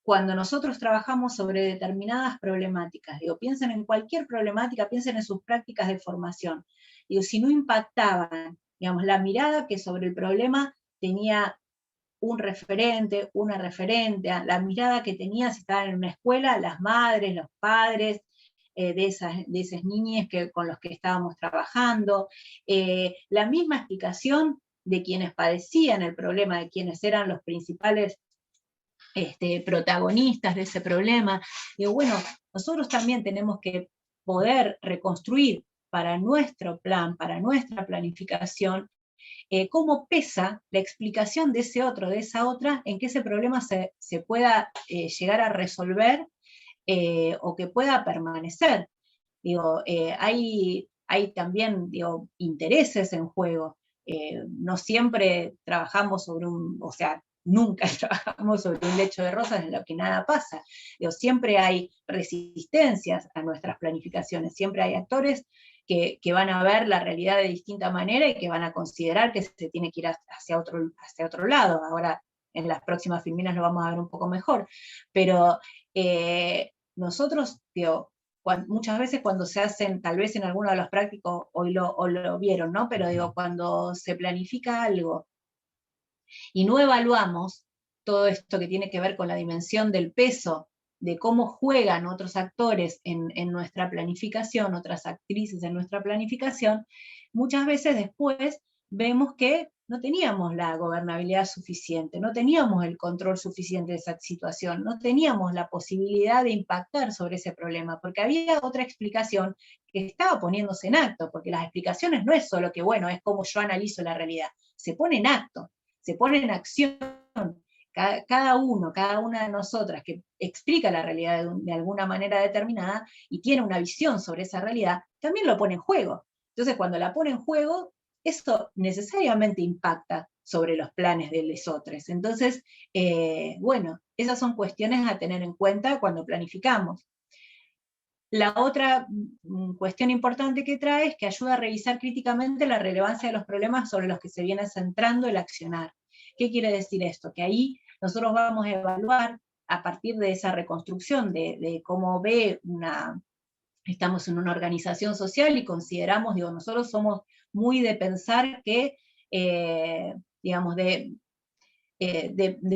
A: cuando nosotros trabajamos sobre determinadas problemáticas, digo, piensen en cualquier problemática, piensen en sus prácticas de formación, digo, si no impactaban, digamos, la mirada que sobre el problema tenía un referente, una referente, la mirada que tenía si estaban en una escuela, las madres, los padres, de esas niñas con los que estábamos trabajando, la misma explicación de quienes padecían el problema, de quienes eran los principales protagonistas de ese problema. Digo, bueno, nosotros también tenemos que poder reconstruir para nuestro plan, para nuestra planificación, cómo pesa la explicación de ese otro, de esa otra, en que ese problema se pueda llegar a resolver o que pueda permanecer. Digo, hay también, digo, intereses en juego. No siempre trabajamos sobre nunca trabajamos sobre un lecho de rosas en lo que nada pasa. Digo, siempre hay resistencias a nuestras planificaciones, siempre hay actores que van a ver la realidad de distinta manera y que van a considerar que se tiene que ir hacia otro lado. Ahora, en las próximas filminas lo vamos a ver un poco mejor. Pero nosotros, digo, muchas veces cuando se hacen, tal vez en alguno de los prácticos hoy lo vieron, ¿no? Pero digo, cuando se planifica algo y no evaluamos todo esto que tiene que ver con la dimensión del peso, de cómo juegan otros actores en nuestra planificación, otras actrices en nuestra planificación, muchas veces después vemos que no teníamos la gobernabilidad suficiente, no teníamos el control suficiente de esa situación, no teníamos la posibilidad de impactar sobre ese problema, porque había otra explicación que estaba poniéndose en acto, porque las explicaciones no es solo que, bueno, es como yo analizo la realidad, se pone en acto, se pone en acción. Cada una de nosotras que explica la realidad de alguna manera determinada y tiene una visión sobre esa realidad, también lo pone en juego. Entonces, cuando la pone en juego, esto necesariamente impacta sobre los planes de los otros. Entonces, bueno, esas son cuestiones a tener en cuenta cuando planificamos. La otra cuestión importante que trae es que ayuda a revisar críticamente la relevancia de los problemas sobre los que se viene centrando el accionar. ¿Qué quiere decir esto? Que ahí nosotros vamos a evaluar a partir de esa reconstrucción de cómo ve estamos en una organización social y consideramos, digo, nosotros somos muy de pensar que, digamos, de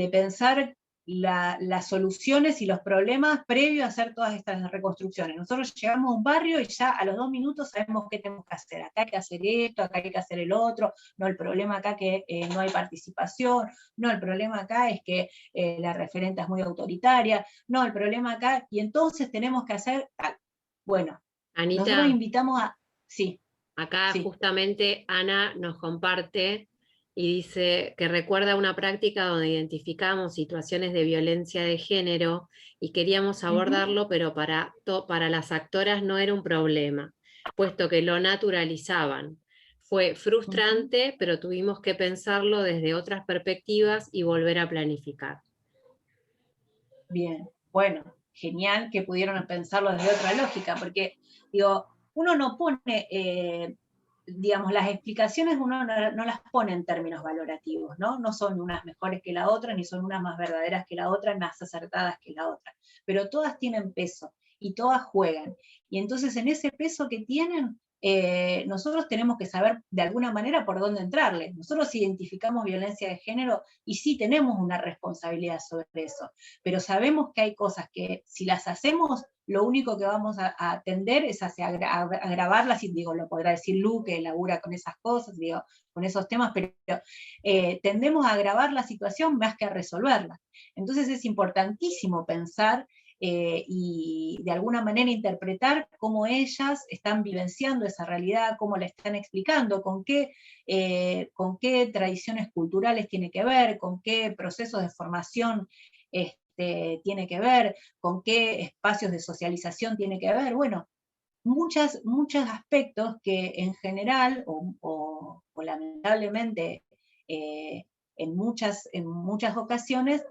A: pensar las soluciones y los problemas previo a hacer todas estas reconstrucciones. Nosotros llegamos a un barrio y ya a los 2 minutos sabemos qué tenemos que hacer. Acá hay que hacer esto, acá hay que hacer el otro, no, el problema acá que no hay participación, no, el problema acá es que la referenta es muy autoritaria, no, el problema acá, y entonces tenemos que hacer tal. Bueno,
C: Anita,
A: nosotros invitamos a... Sí.
C: Acá
A: sí.
C: justamente Ana nos comparte y dice que recuerda una práctica donde identificamos situaciones de violencia de género y queríamos abordarlo, pero para las actoras no era un problema, puesto que lo naturalizaban. Fue frustrante, pero tuvimos que pensarlo desde otras perspectivas y volver a planificar.
A: Bien, bueno, genial que pudieron pensarlo desde otra lógica, porque, digo, uno no pone, digamos, las explicaciones uno no las pone en términos valorativos, ¿no? No son unas mejores que la otra, ni son unas más verdaderas que la otra, más acertadas que la otra, pero todas tienen peso y todas juegan. Y entonces en ese peso que tienen, nosotros tenemos que saber de alguna manera por dónde entrarle. Nosotros identificamos violencia de género y sí tenemos una responsabilidad sobre eso, pero sabemos que hay cosas que si las hacemos, lo único que vamos a tender es hacia agravarlas, y digo, lo podrá decir Lu, que elabora con esas cosas, digo, con esos temas, pero tendemos a agravar la situación más que a resolverla. Entonces es importantísimo pensar y de alguna manera interpretar cómo ellas están vivenciando esa realidad, cómo la están explicando, con qué tradiciones culturales tiene que ver, con qué procesos de formación tiene que ver, con qué espacios de socialización tiene que ver. Bueno, muchos aspectos que en general, o lamentablemente, en muchas ocasiones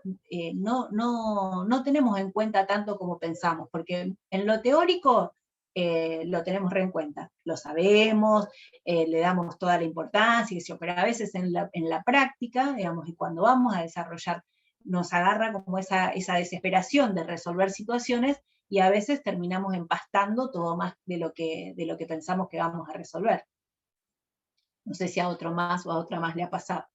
A: no tenemos en cuenta tanto como pensamos, porque en lo teórico lo tenemos re en cuenta, lo sabemos, le damos toda la importancia, pero a veces en la práctica, digamos, y cuando vamos a desarrollar, nos agarra como esa desesperación de resolver situaciones, y a veces terminamos empastando todo más de lo que pensamos que vamos a resolver. No sé si a otro más o a otra más le ha pasado.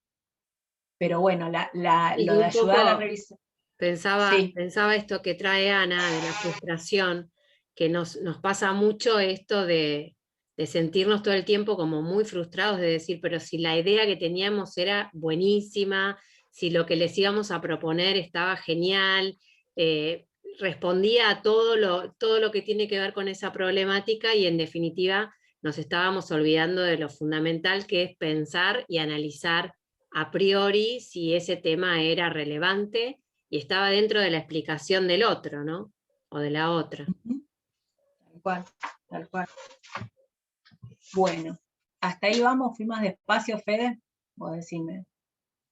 A: Pero bueno, lo de ayudar a la revisión.
C: Pensaba esto que trae Ana, de la frustración, que nos pasa mucho esto de sentirnos todo el tiempo como muy frustrados, de decir, pero si la idea que teníamos era buenísima, si lo que les íbamos a proponer estaba genial, respondía a todo lo que tiene que ver con esa problemática, y en definitiva nos estábamos olvidando de lo fundamental que es pensar y analizar a priori si ese tema era relevante y estaba dentro de la explicación del otro, ¿no? O de la otra.
A: Tal cual. Bueno, hasta ahí vamos, fui más despacio, Fede. Vos decime,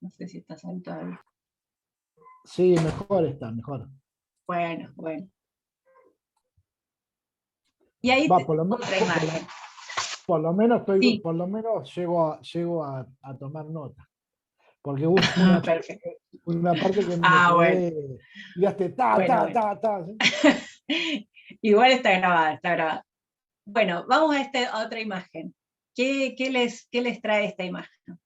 A: no sé si estás ahí todavía.
B: Sí, mejor.
A: Bueno. Y ahí
B: por lo menos llego a tomar nota. Porque hubo una parte que me quedé, digaste,
A: Igual está grabada. Bueno, vamos a otra imagen. ¿Qué les trae esta imagen?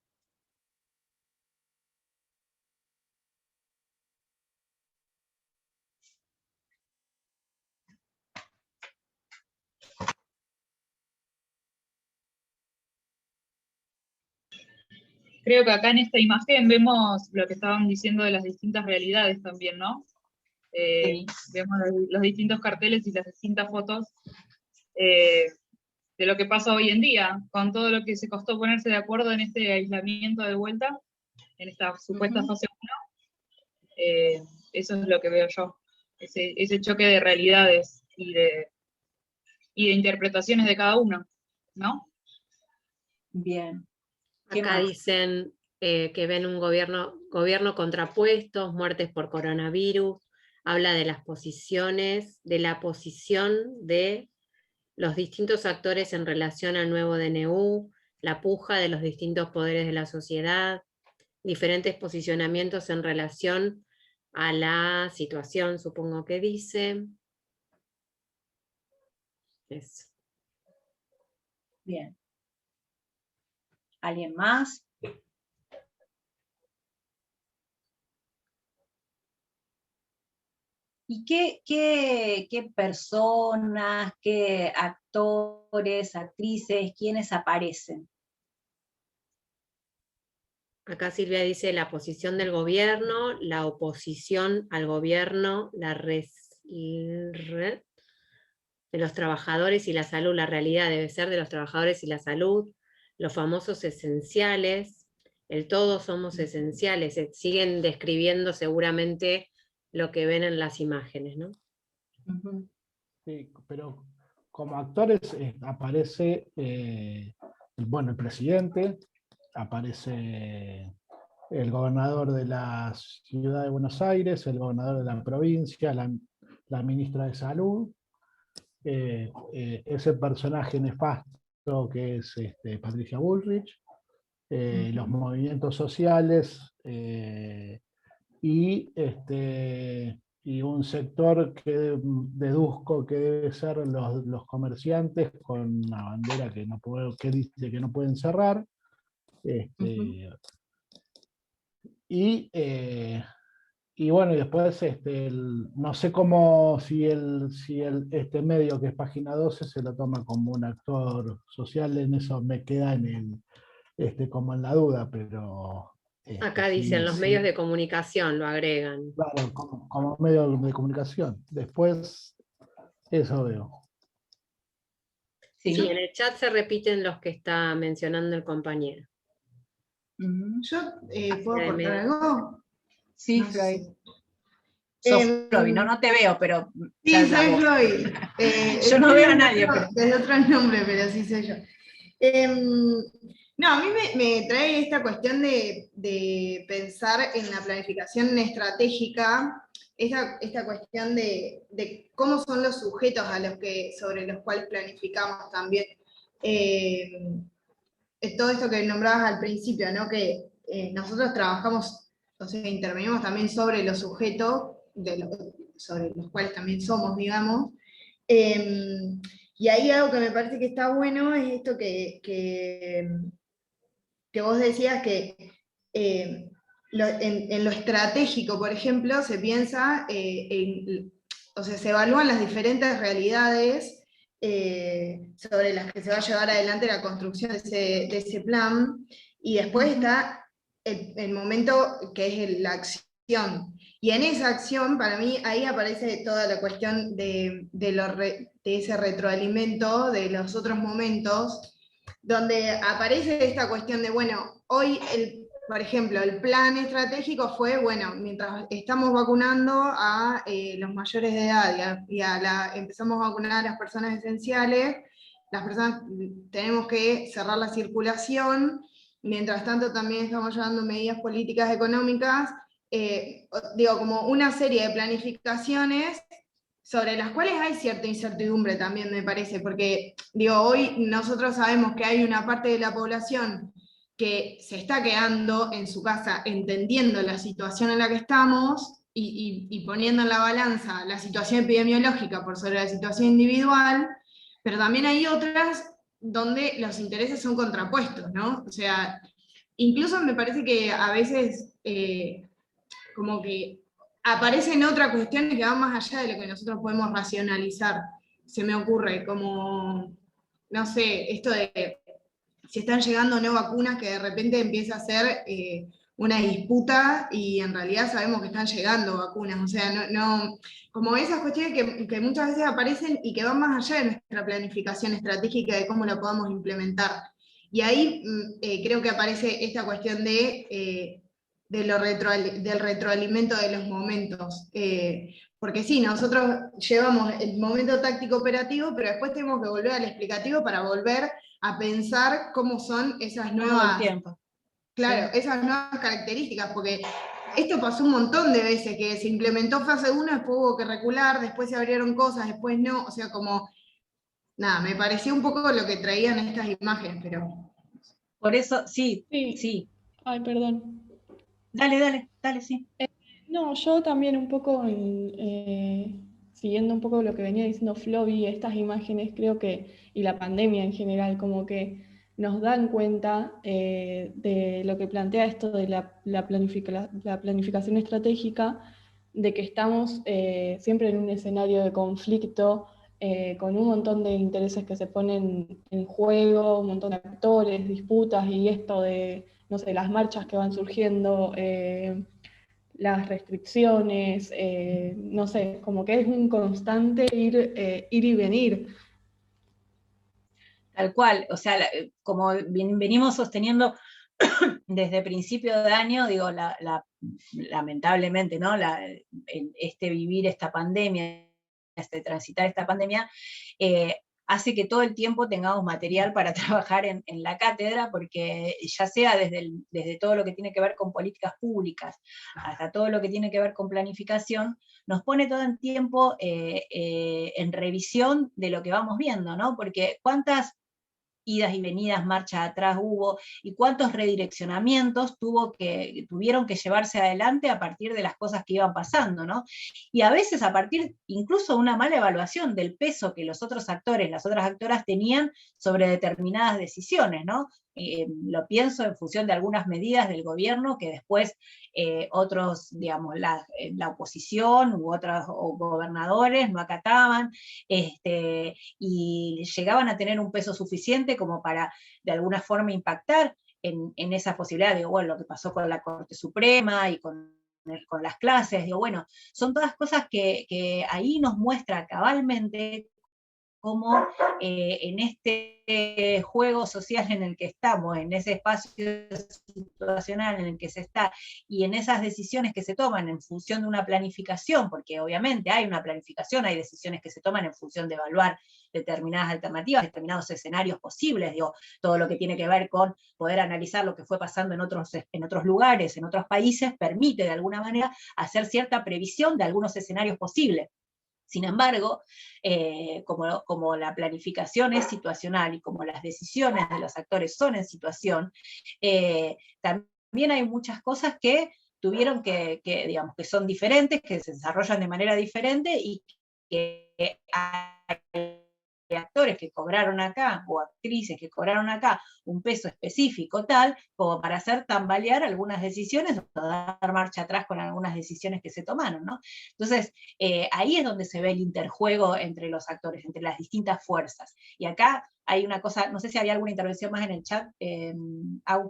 H: creo que acá en esta imagen vemos lo que estaban diciendo de las distintas realidades también, ¿no?
A: Sí.
H: Vemos los distintos carteles y las distintas fotos de lo que pasa hoy en día, con todo lo que se costó ponerse de acuerdo en este aislamiento de vuelta, en esta supuesta fase 1. Eso es lo que veo yo, ese choque de realidades y de interpretaciones de cada uno, ¿no?
A: Bien. ¿Qué
C: Acá
A: más?
C: dicen que ven un gobierno contrapuestos, muertes por coronavirus, habla de las posiciones, de la posición de los distintos actores en relación al nuevo DNU, la puja de los distintos poderes de la sociedad, diferentes posicionamientos en relación a la situación, supongo que dice. Eso.
A: Bien. ¿Alguien más? ¿Y qué personas, qué actores, actrices, quiénes aparecen?
C: Acá Silvia dice la posición del gobierno, la oposición al gobierno, de los trabajadores y la salud, la realidad debe ser de los trabajadores y la salud, los famosos esenciales, el todos somos esenciales, siguen describiendo seguramente lo que ven en las imágenes, ¿no?
B: Sí, pero como actores aparece, bueno, el presidente, aparece el gobernador de la ciudad de Buenos Aires, el gobernador de la provincia, la ministra de Salud, ese personaje nefasto que es Patricia Bullrich, los movimientos sociales y un sector que deduzco que debe ser los comerciantes con una bandera que dice que no pueden cerrar. Y bueno, y después no sé cómo si este medio que es Página 12 se lo toma como un actor social, en eso me queda como en la duda, pero
C: Acá dicen los
B: sí,
C: medios de comunicación, lo agregan.
B: claro, como medio de comunicación. Después, eso veo.
C: Sí, en el chat se repiten los que está mencionando el compañero.
D: ¿Yo puedo aportar algo?
A: Sí,
D: No
A: Floyd.
D: sé.
A: Sos Floyd, no te veo, pero...
D: Sí, soy Floyd.
A: Yo no veo a nadie.
D: Desde otro nombre, pero sí soy yo. No, a mí me trae esta cuestión de pensar en la planificación estratégica, esta cuestión de cómo son los sujetos sobre los cuales planificamos también. Todo esto que nombrabas al principio, ¿no? Que nosotros trabajamos, o sea, intervenimos también sobre los sujetos, sobre los cuales también somos, digamos. Y ahí algo que me parece que está bueno es esto que vos decías que en lo estratégico, por ejemplo, se piensa, o sea, se evalúan las diferentes realidades sobre las que se va a llevar adelante la construcción de ese plan, y después está el momento que es la acción. Y en esa acción, para mí, ahí aparece toda la cuestión de ese retroalimento de los otros momentos, donde aparece esta cuestión de, bueno, hoy, por ejemplo, el plan estratégico fue, bueno, mientras estamos vacunando a los mayores de edad empezamos a vacunar a las personas esenciales, las personas tenemos que cerrar la circulación, mientras tanto también estamos llevando medidas políticas económicas, como una serie de planificaciones sobre las cuales hay cierta incertidumbre también, me parece, porque hoy nosotros sabemos que hay una parte de la población que se está quedando en su casa entendiendo la situación en la que estamos y poniendo en la balanza la situación epidemiológica por sobre la situación individual, pero también hay otras donde los intereses son contrapuestos, ¿no? O sea, incluso me parece que a veces como que aparecen otras cuestiones que van más allá de lo que nosotros podemos racionalizar. Se me ocurre como, no sé, esto de si están llegando o no vacunas, que de repente empieza a ser una disputa y en realidad sabemos que están llegando vacunas. O sea, como esas cuestiones que muchas veces aparecen y que van más allá de nuestra planificación estratégica de cómo la podamos implementar. Y ahí creo que aparece esta cuestión del retroalimento de los momentos. Porque sí, nosotros llevamos el momento táctico operativo, pero después tenemos que volver al explicativo para volver a pensar cómo son esas nuevas, claro, sí, esas nuevas características, porque esto pasó un montón de veces, que se implementó fase 1, después hubo que recular, después se abrieron cosas, después no, o sea, como, nada, me pareció un poco lo que traían estas imágenes, pero...
A: Por eso, sí.
I: Ay, perdón.
A: Dale, sí.
I: No, yo también un poco, siguiendo un poco lo que venía diciendo Flovi, estas imágenes creo que, y la pandemia en general, como que nos dan cuenta de lo que plantea esto de la planificación estratégica, de que estamos siempre en un escenario de conflicto, con un montón de intereses que se ponen en juego, un montón de actores, disputas, y esto de, no sé, las marchas que van surgiendo, las restricciones, no sé, como que es un constante ir y venir.
A: Tal cual, o sea, como venimos sosteniendo desde principio de año, digo, lamentablemente, ¿no? Vivir esta pandemia, transitar esta pandemia, hace que todo el tiempo tengamos material para trabajar en la cátedra, porque ya sea desde todo lo que tiene que ver con políticas públicas, hasta todo lo que tiene que ver con planificación, nos pone todo el tiempo en revisión de lo que vamos viendo, ¿no? Porque cuántas idas y venidas, marchas atrás hubo, y cuántos redireccionamientos tuvieron que llevarse adelante a partir de las cosas que iban pasando, ¿no? Y a veces a partir incluso de una mala evaluación del peso que los otros actores, las otras actoras tenían sobre determinadas decisiones, ¿no? Lo pienso en función de algunas medidas del gobierno que después otros, digamos, la oposición u otros gobernadores no acataban, y llegaban a tener un peso suficiente como para de alguna forma impactar en esa posibilidad. Digo, bueno, lo que pasó con la Corte Suprema y con las clases, digo, bueno, son todas cosas que ahí nos muestra cabalmente cómo en este juego social en el que estamos, en ese espacio situacional en el que se está, y en esas decisiones que se toman en función de una planificación, porque obviamente hay una planificación, hay decisiones que se toman en función de evaluar determinadas alternativas, determinados escenarios posibles, digo, todo lo que tiene que ver con poder analizar lo que fue pasando en otros lugares, en otros países, permite de alguna manera hacer cierta previsión de algunos escenarios posibles. Sin embargo, como la planificación es situacional y como las decisiones de los actores son en situación, también hay muchas cosas que tuvieron digamos, que son diferentes, que se desarrollan de manera diferente y que hay actores que cobraron acá, o actrices que cobraron acá un peso específico tal, como para hacer tambalear algunas decisiones o dar marcha atrás con algunas decisiones que se tomaron, ¿no? Entonces, ahí es donde se ve el interjuego entre los actores, entre las distintas fuerzas. Y acá hay una cosa, no sé si había alguna intervención más en el chat,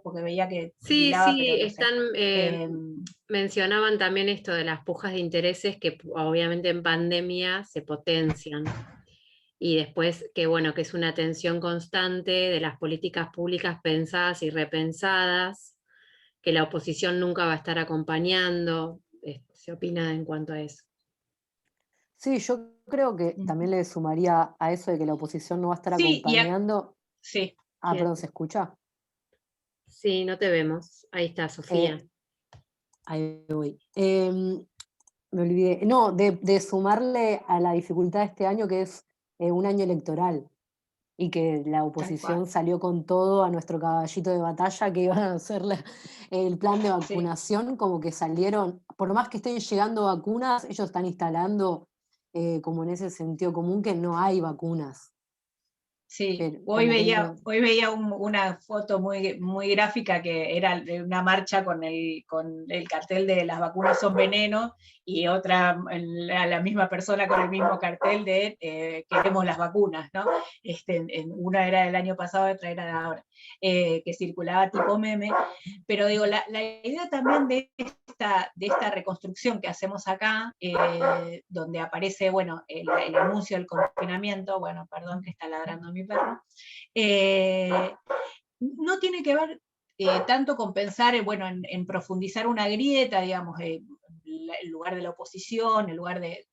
A: porque veía que...
C: Sí,
A: hilaba,
C: sí,
A: pero no
C: están, mencionaban también esto de las pujas de intereses que obviamente en pandemia se potencian. Y después que bueno, que es una tensión constante de las políticas públicas pensadas y repensadas, que la oposición nunca va a estar acompañando. ¿Se opina en cuanto a eso?
F: Sí, yo creo que también le sumaría a eso de que la oposición no va a estar acompañando.
A: Sí.
F: Perdón, ¿se escucha?
C: Sí, no te vemos. Ahí está, Sofía.
F: Ahí voy. Me olvidé. No, de sumarle a la dificultad de este año, que es un año electoral, y que la oposición salió con todo a nuestro caballito de batalla, que iban a hacer el plan de vacunación, sí. Como que salieron, por más que estén llegando vacunas, ellos están instalando como en ese sentido común que no hay vacunas.
A: Sí,
F: pero
A: hoy
F: como que
A: veía una foto muy gráfica que era de una marcha con el cartel de las vacunas son veneno, y otra, la misma persona con el mismo cartel de queremos las vacunas, ¿no? Una era del año pasado, otra era de ahora, que circulaba tipo meme, pero digo, la idea también de esta reconstrucción que hacemos acá, donde aparece, bueno, el anuncio del confinamiento, bueno, perdón que está ladrando mi perro, no tiene que ver tanto con pensar bueno, en profundizar una grieta, digamos, el lugar de la oposición, el lugar de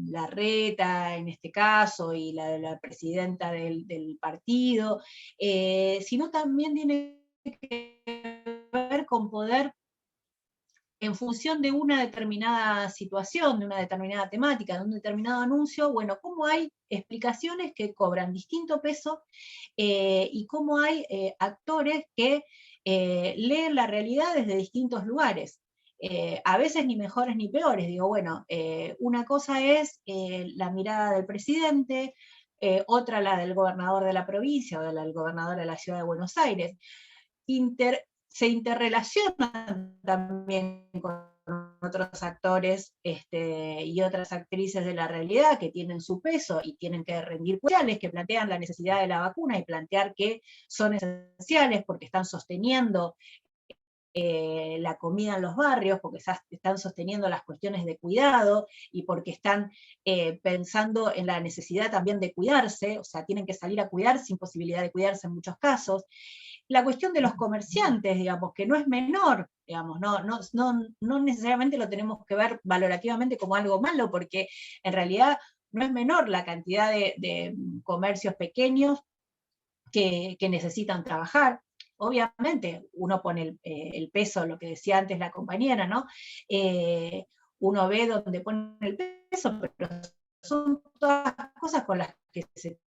A: Larreta en este caso, y la presidenta del partido, sino también tiene que ver con poder, en función de una determinada situación, de una determinada temática, de un determinado anuncio, bueno, cómo hay explicaciones que cobran distinto peso, y cómo hay actores que leen la realidad desde distintos lugares. A veces ni mejores ni peores. Digo, bueno, una cosa es la mirada del presidente, otra la del gobernador de la provincia o del gobernador de la ciudad de Buenos Aires. Se interrelacionan también con otros actores y otras actrices de la realidad que tienen su peso y tienen que rendir cuentas, que plantean la necesidad de la vacuna y plantear que son esenciales porque están sosteniendo la comida en los barrios, porque están sosteniendo las cuestiones de cuidado y porque están pensando en la necesidad también de cuidarse, o sea, tienen que salir a cuidar sin posibilidad de cuidarse en muchos casos. La cuestión de los comerciantes, digamos, que no es menor, digamos, no necesariamente lo tenemos que ver valorativamente como algo malo, porque en realidad no es menor la cantidad de comercios pequeños que necesitan trabajar. Obviamente, uno pone el peso, lo que decía antes la compañera, ¿no? Uno ve dónde pone el peso, pero son todas cosas con las que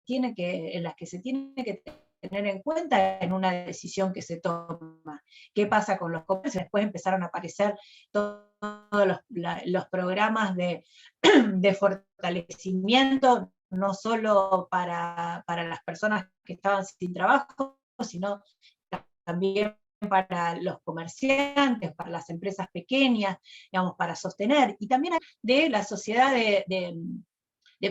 A: en las que se tiene que tener en cuenta en una decisión que se toma. ¿Qué pasa con los comercios? Después empezaron a aparecer todos los programas de fortalecimiento, no solo para las personas que estaban sin trabajo, sino también para los comerciantes, para las empresas pequeñas, digamos, para sostener, y también de la sociedad de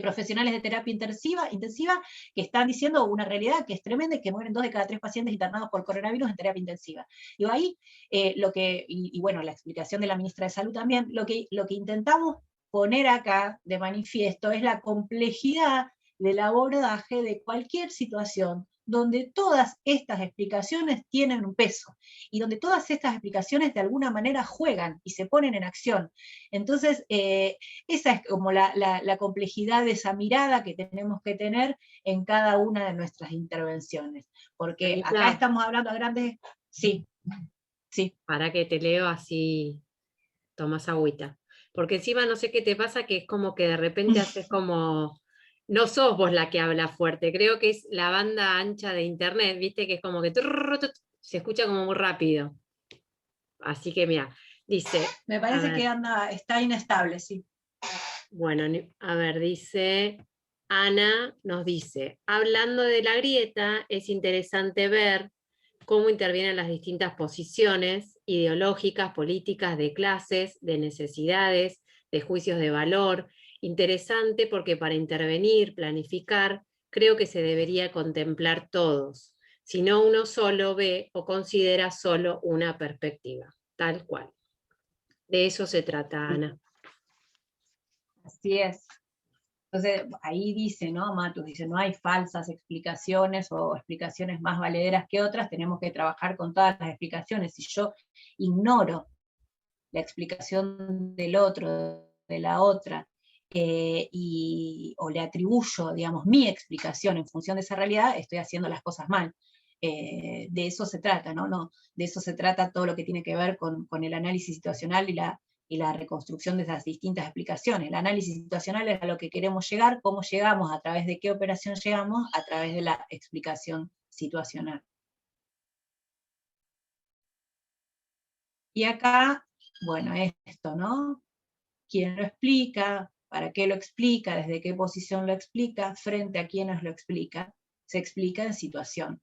A: profesionales de terapia intensiva, que están diciendo una realidad que es tremenda, que mueren 2 de cada 3 pacientes internados por coronavirus en terapia intensiva. Y ahí, bueno, la explicación de la ministra de Salud también, lo que intentamos poner acá de manifiesto es la complejidad del abordaje de cualquier situación donde todas estas explicaciones tienen un peso, y donde todas estas explicaciones de alguna manera juegan y se ponen en acción. Entonces, esa es como la complejidad de esa mirada que tenemos que tener en cada una de nuestras intervenciones. Porque acá estamos hablando a grandes... Sí, sí.
C: Para que te leo así, tomas agüita. Porque encima no sé qué te pasa, que es como que de repente haces como... No sos vos la que habla fuerte, creo que es la banda ancha de internet, viste, que es como que se escucha como muy rápido. Así que mira, dice...
A: Me parece que está inestable, sí.
C: Bueno, a ver, dice... Ana nos dice, hablando de la grieta, es interesante ver cómo intervienen las distintas posiciones ideológicas, políticas, de clases, de necesidades, de juicios de valor. Interesante porque para intervenir, planificar, creo que se debería contemplar todos. Si no, uno solo ve o considera solo una perspectiva, tal cual. De eso se trata, Ana.
A: Así es. Entonces, ahí dice, ¿no? Matus dice, no hay falsas explicaciones o explicaciones más valederas que otras, tenemos que trabajar con todas las explicaciones. Si yo ignoro la explicación del otro, de la otra, o le atribuyo, digamos, mi explicación en función de esa realidad, estoy haciendo las cosas mal. De eso se trata, ¿no? De eso se trata todo lo que tiene que ver con el análisis situacional y la reconstrucción de esas distintas explicaciones. El análisis situacional es a lo que queremos llegar, cómo llegamos, a través de qué operación llegamos, a través de la explicación situacional. Y acá, bueno, esto, ¿no? ¿Quién lo explica? ¿Para qué lo explica? ¿Desde qué posición lo explica? ¿Frente a quiénes lo explica? Se explica en situación.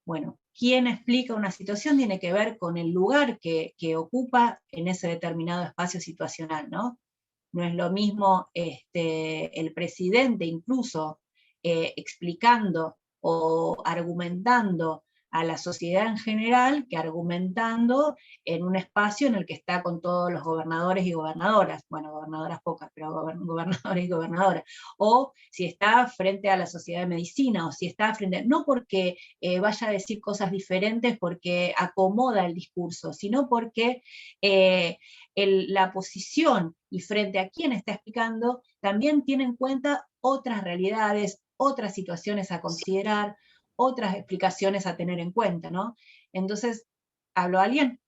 A: Bueno, ¿quién explica una situación? Tiene que ver con el lugar que ocupa en ese determinado espacio situacional, ¿no? No es lo mismo el presidente incluso explicando o argumentando a la sociedad en general que argumentando en un espacio en el que está con todos los gobernadores y gobernadoras, bueno, gobernadoras pocas, pero gobernadores y gobernadoras, o si está frente a la sociedad de medicina, o si está frente, no porque vaya a decir cosas diferentes porque acomoda el discurso, sino porque la posición y frente a quién está explicando también tiene en cuenta otras realidades, otras situaciones a considerar, otras explicaciones a tener en cuenta, ¿no? Entonces, ¿habló alguien?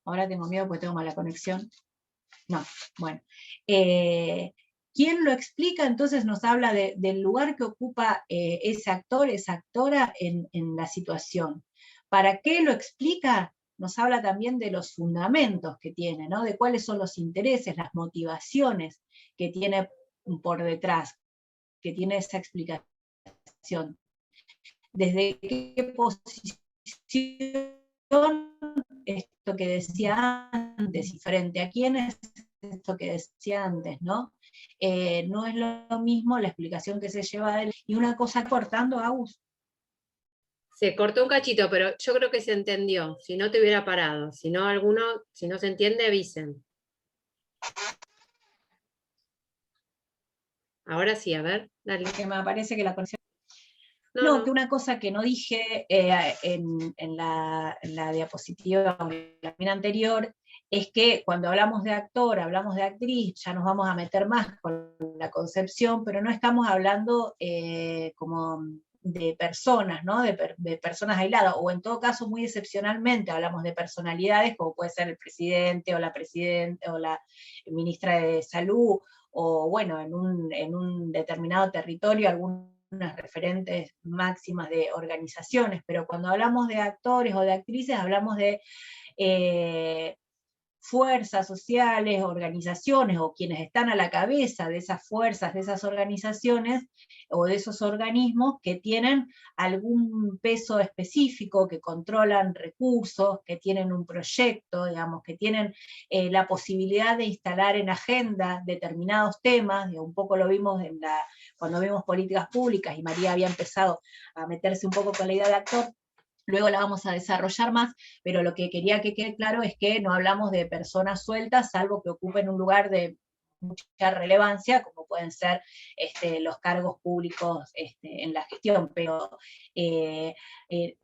A: Ahora tengo miedo porque tengo mala conexión. No, bueno. ¿Quién lo explica? Entonces nos habla del lugar que ocupa ese actor, esa actora en la situación. ¿Para qué lo explica? Nos habla también de los fundamentos que tiene, ¿no? De cuáles son los intereses, las motivaciones que tiene por detrás, que tiene esa explicación. Desde qué posición, esto que decía antes, y frente a quién es esto que decía antes, ¿no? No es lo mismo la explicación que se lleva a él. Y una cosa cortando, Agus.
C: Se cortó un cachito, pero yo creo que se entendió. Si no te hubiera parado. Si no, si no se entiende, avisen. Ahora sí, a ver, dale.
A: Que me parece que la conexión...
C: No,
A: que una cosa que no dije en la diapositiva anterior, es que cuando hablamos de actor, hablamos de actriz, ya nos vamos a meter más con la concepción, pero no estamos hablando como de personas, ¿no? De personas aisladas, o en todo caso, muy excepcionalmente, hablamos de personalidades, como puede ser el presidente, o la presidenta, o la ministra de Salud, o bueno, en un determinado territorio, unas referentes máximas de organizaciones, pero cuando hablamos de actores o de actrices, hablamos de fuerzas sociales, organizaciones, o quienes están a la cabeza de esas fuerzas, de esas organizaciones, o de esos organismos que tienen algún peso específico, que controlan recursos, que tienen un proyecto, digamos, que tienen la posibilidad de instalar en agenda determinados temas, un poco lo vimos cuando vimos políticas públicas, y María había empezado a meterse un poco con la idea de actor. Luego la vamos a desarrollar más, pero lo que quería que quede claro es que no hablamos de personas sueltas, salvo que ocupen un lugar de mucha relevancia, como pueden ser los cargos públicos en la gestión, pero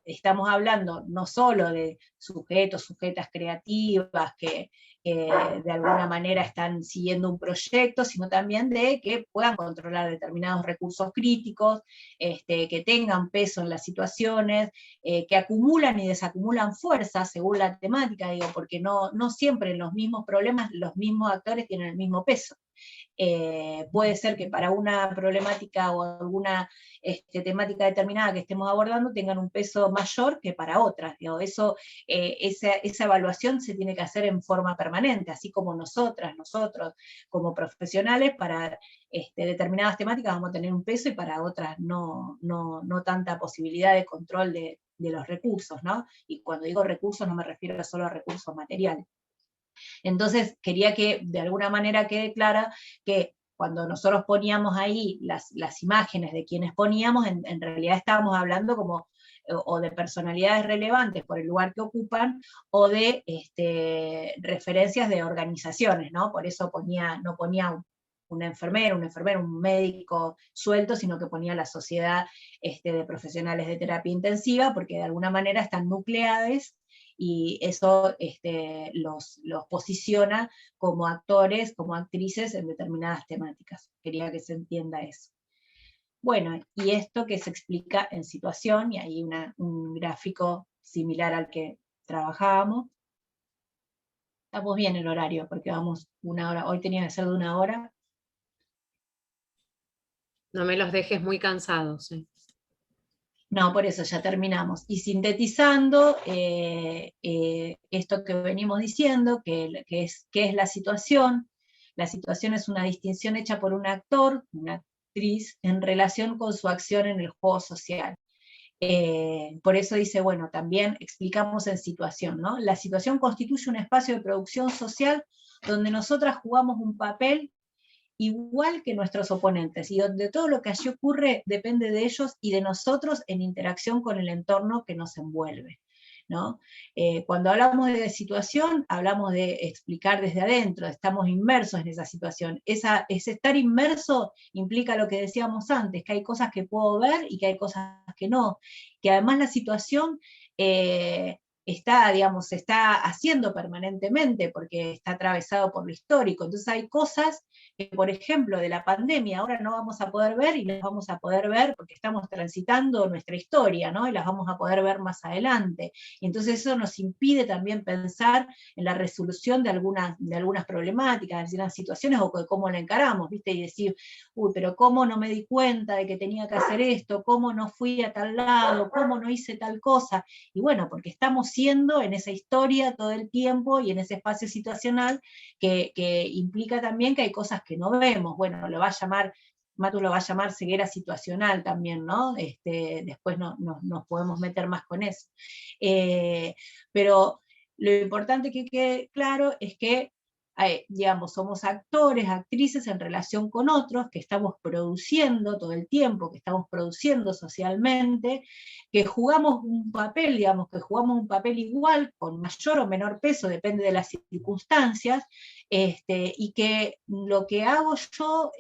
A: estamos hablando no solo de sujetos, sujetas creativas que de alguna manera están siguiendo un proyecto, sino también de que puedan controlar determinados recursos críticos, que tengan peso en las situaciones, que acumulan y desacumulan fuerzas según la temática, digo, porque no siempre en los mismos problemas los mismos actores tienen el mismo peso. Puede ser que para una problemática o alguna temática determinada que estemos abordando tengan un peso mayor que para otras. Digo, esa evaluación se tiene que hacer en forma permanente, así como nosotros como profesionales para determinadas temáticas vamos a tener un peso y para otras no tanta posibilidad de control de los recursos, ¿no? Y cuando digo recursos no me refiero solo a recursos materiales. Entonces, quería que de alguna manera quede clara que cuando nosotros poníamos ahí las imágenes de quienes poníamos, en realidad estábamos hablando como o de personalidades relevantes por el lugar que ocupan, o de referencias de organizaciones, ¿no? Por eso no ponía un enfermero, un médico suelto, sino que ponía la sociedad de profesionales de terapia intensiva, porque de alguna manera están nucleadas, y eso los posiciona como actores, como actrices en determinadas temáticas. Quería que se entienda eso. Bueno, y esto que se explica en situación, y hay un gráfico similar al que trabajábamos. Estamos bien el horario, porque vamos 1 hora, hoy tenía que ser de 1 hora.
C: No me los dejes muy cansados.
A: No, por eso ya terminamos. Y sintetizando esto que venimos diciendo, que es la situación, La situación es una distinción hecha por un actor, una actriz, en relación con su acción en el juego social. Por eso dice, bueno, también explicamos en situación, ¿no? La situación constituye un espacio de producción social donde nosotras jugamos un papel igual que nuestros oponentes, y donde todo lo que allí ocurre depende de ellos y de nosotros en interacción con el entorno que nos envuelve, ¿no? Cuando hablamos de situación, hablamos de explicar desde adentro, estamos inmersos en esa situación. Ese estar inmerso implica lo que decíamos antes, que hay cosas que puedo ver y que hay cosas que no, que además la situación está, digamos, se está haciendo permanentemente porque está atravesado por lo histórico. Entonces hay cosas que, por ejemplo, de la pandemia ahora no vamos a poder ver, y las vamos a poder ver porque estamos transitando nuestra historia, ¿no? Y las vamos a poder ver más adelante. Y entonces eso nos impide también pensar en la resolución de algunas problemáticas, de algunas situaciones, o de cómo la encaramos, ¿viste? Y decir, uy, pero ¿cómo no me di cuenta de que tenía que hacer esto? ¿Cómo no fui a tal lado? ¿Cómo no hice tal cosa? Y bueno, porque estamos siendo en esa historia todo el tiempo y en ese espacio situacional que implica también que hay cosas que no vemos. Bueno, Matus lo va a llamar ceguera situacional también, ¿no? Después nos podemos meter más con eso. Pero lo importante que quede claro es que, digamos, somos actores, actrices en relación con otros, que estamos produciendo todo el tiempo, que estamos produciendo socialmente, que jugamos un papel, digamos, que jugamos un papel igual, con mayor o menor peso, depende de las circunstancias, y que lo que hago yo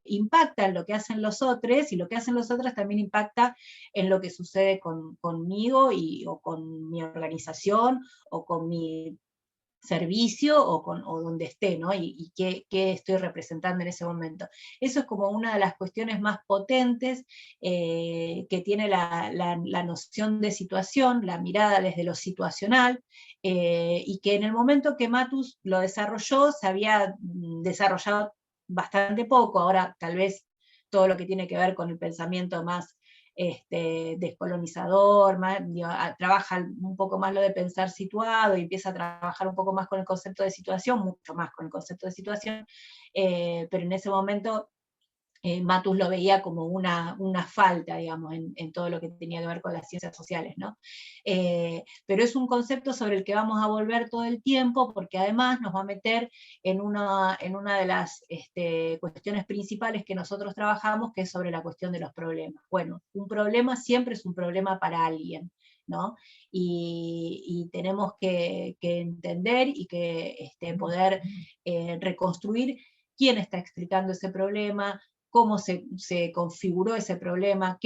A: impacta en lo que hacen los otros, y lo que hacen los otros también impacta en lo que sucede conmigo o con mi organización, o con mi servicio, o donde esté, ¿no? Y qué estoy representando en ese momento. Eso es como una de las cuestiones más potentes que tiene la noción de situación, la mirada desde lo situacional, y que en el momento que Matus lo desarrolló, se había desarrollado bastante poco. Ahora tal vez todo lo que tiene que ver con el pensamiento más descolonizador, trabaja un poco más lo de pensar situado, y empieza a trabajar un poco más con el concepto de situación, mucho más con el concepto de situación, pero en ese momento Matus lo veía como una falta, digamos, en todo lo que tenía que ver con las ciencias sociales, ¿no? Pero es un concepto sobre el que vamos a volver todo el tiempo, porque además nos va a meter en una de las cuestiones principales que nosotros trabajamos, que es sobre la cuestión de los problemas. Bueno, un problema siempre es un problema para alguien, ¿no? Y tenemos que entender y que poder reconstruir quién está explicando ese problema, cómo se configuró ese problema,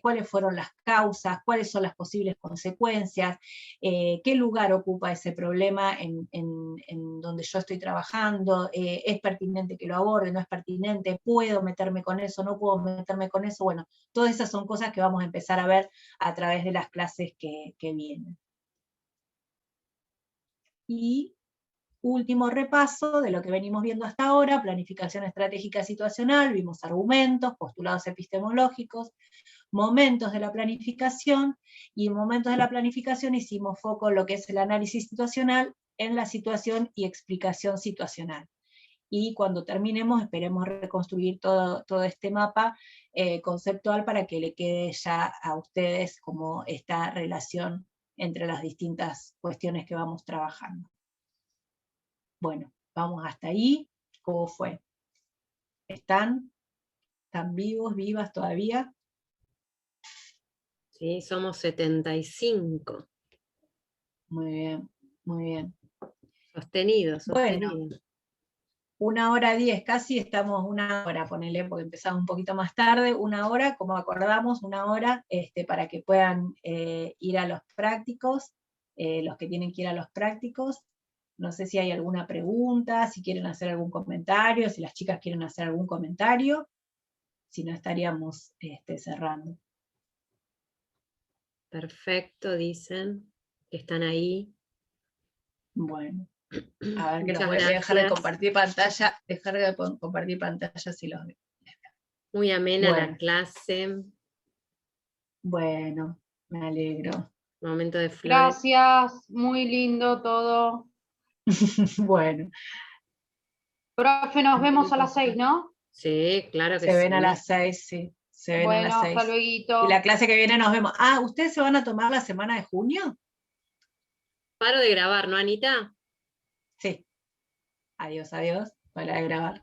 A: cuáles fueron las causas, cuáles son las posibles consecuencias, qué lugar ocupa ese problema en donde yo estoy trabajando, es pertinente que lo aborde, no es pertinente, puedo meterme con eso, no puedo meterme con eso. Bueno, todas esas son cosas que vamos a empezar a ver a través de las clases que vienen. Y último repaso de lo que venimos viendo hasta ahora: planificación estratégica situacional, vimos argumentos, postulados epistemológicos, momentos de la planificación, y en momentos de la planificación hicimos foco en lo que es el análisis situacional, en la situación y explicación situacional. Y cuando terminemos, esperemos reconstruir todo este mapa conceptual para que le quede ya a ustedes como esta relación entre las distintas cuestiones que vamos trabajando. Bueno, vamos hasta ahí. ¿Cómo fue? ¿Están vivos, vivas todavía?
C: Sí, somos 75.
A: Muy bien, muy bien.
C: Sostenidos.
A: Bueno, 1:10 casi, estamos 1 hora, ponele, porque empezamos un poquito más tarde, 1 hora, como acordamos, 1 hora, para que puedan ir a los prácticos, los que tienen que ir a los prácticos. No sé si hay alguna pregunta, si quieren hacer algún comentario, si las chicas quieren hacer algún comentario, si no estaríamos cerrando.
C: Perfecto, dicen que están ahí.
A: Bueno, a ver, que
C: Muchas
A: voy a dejar de
C: gracias.
A: compartir pantalla, si los veo.
C: Muy amena
A: Bueno.
C: la clase.
A: Bueno, me alegro.
C: Momento de flores.
E: Gracias, muy lindo todo.
A: Bueno.
E: Profe, nos vemos a las 6, ¿no?
C: Sí, claro que
A: Se ven a
C: sí.
A: las 6, sí. Se ven a
E: Bueno,
A: las 6.
E: hasta luego.
A: Y la clase que viene nos vemos. Ah, ¿ustedes se van a tomar la semana de junio?
C: Paro de grabar, ¿no, Anita?
A: Sí. Adiós, adiós. Para de grabar.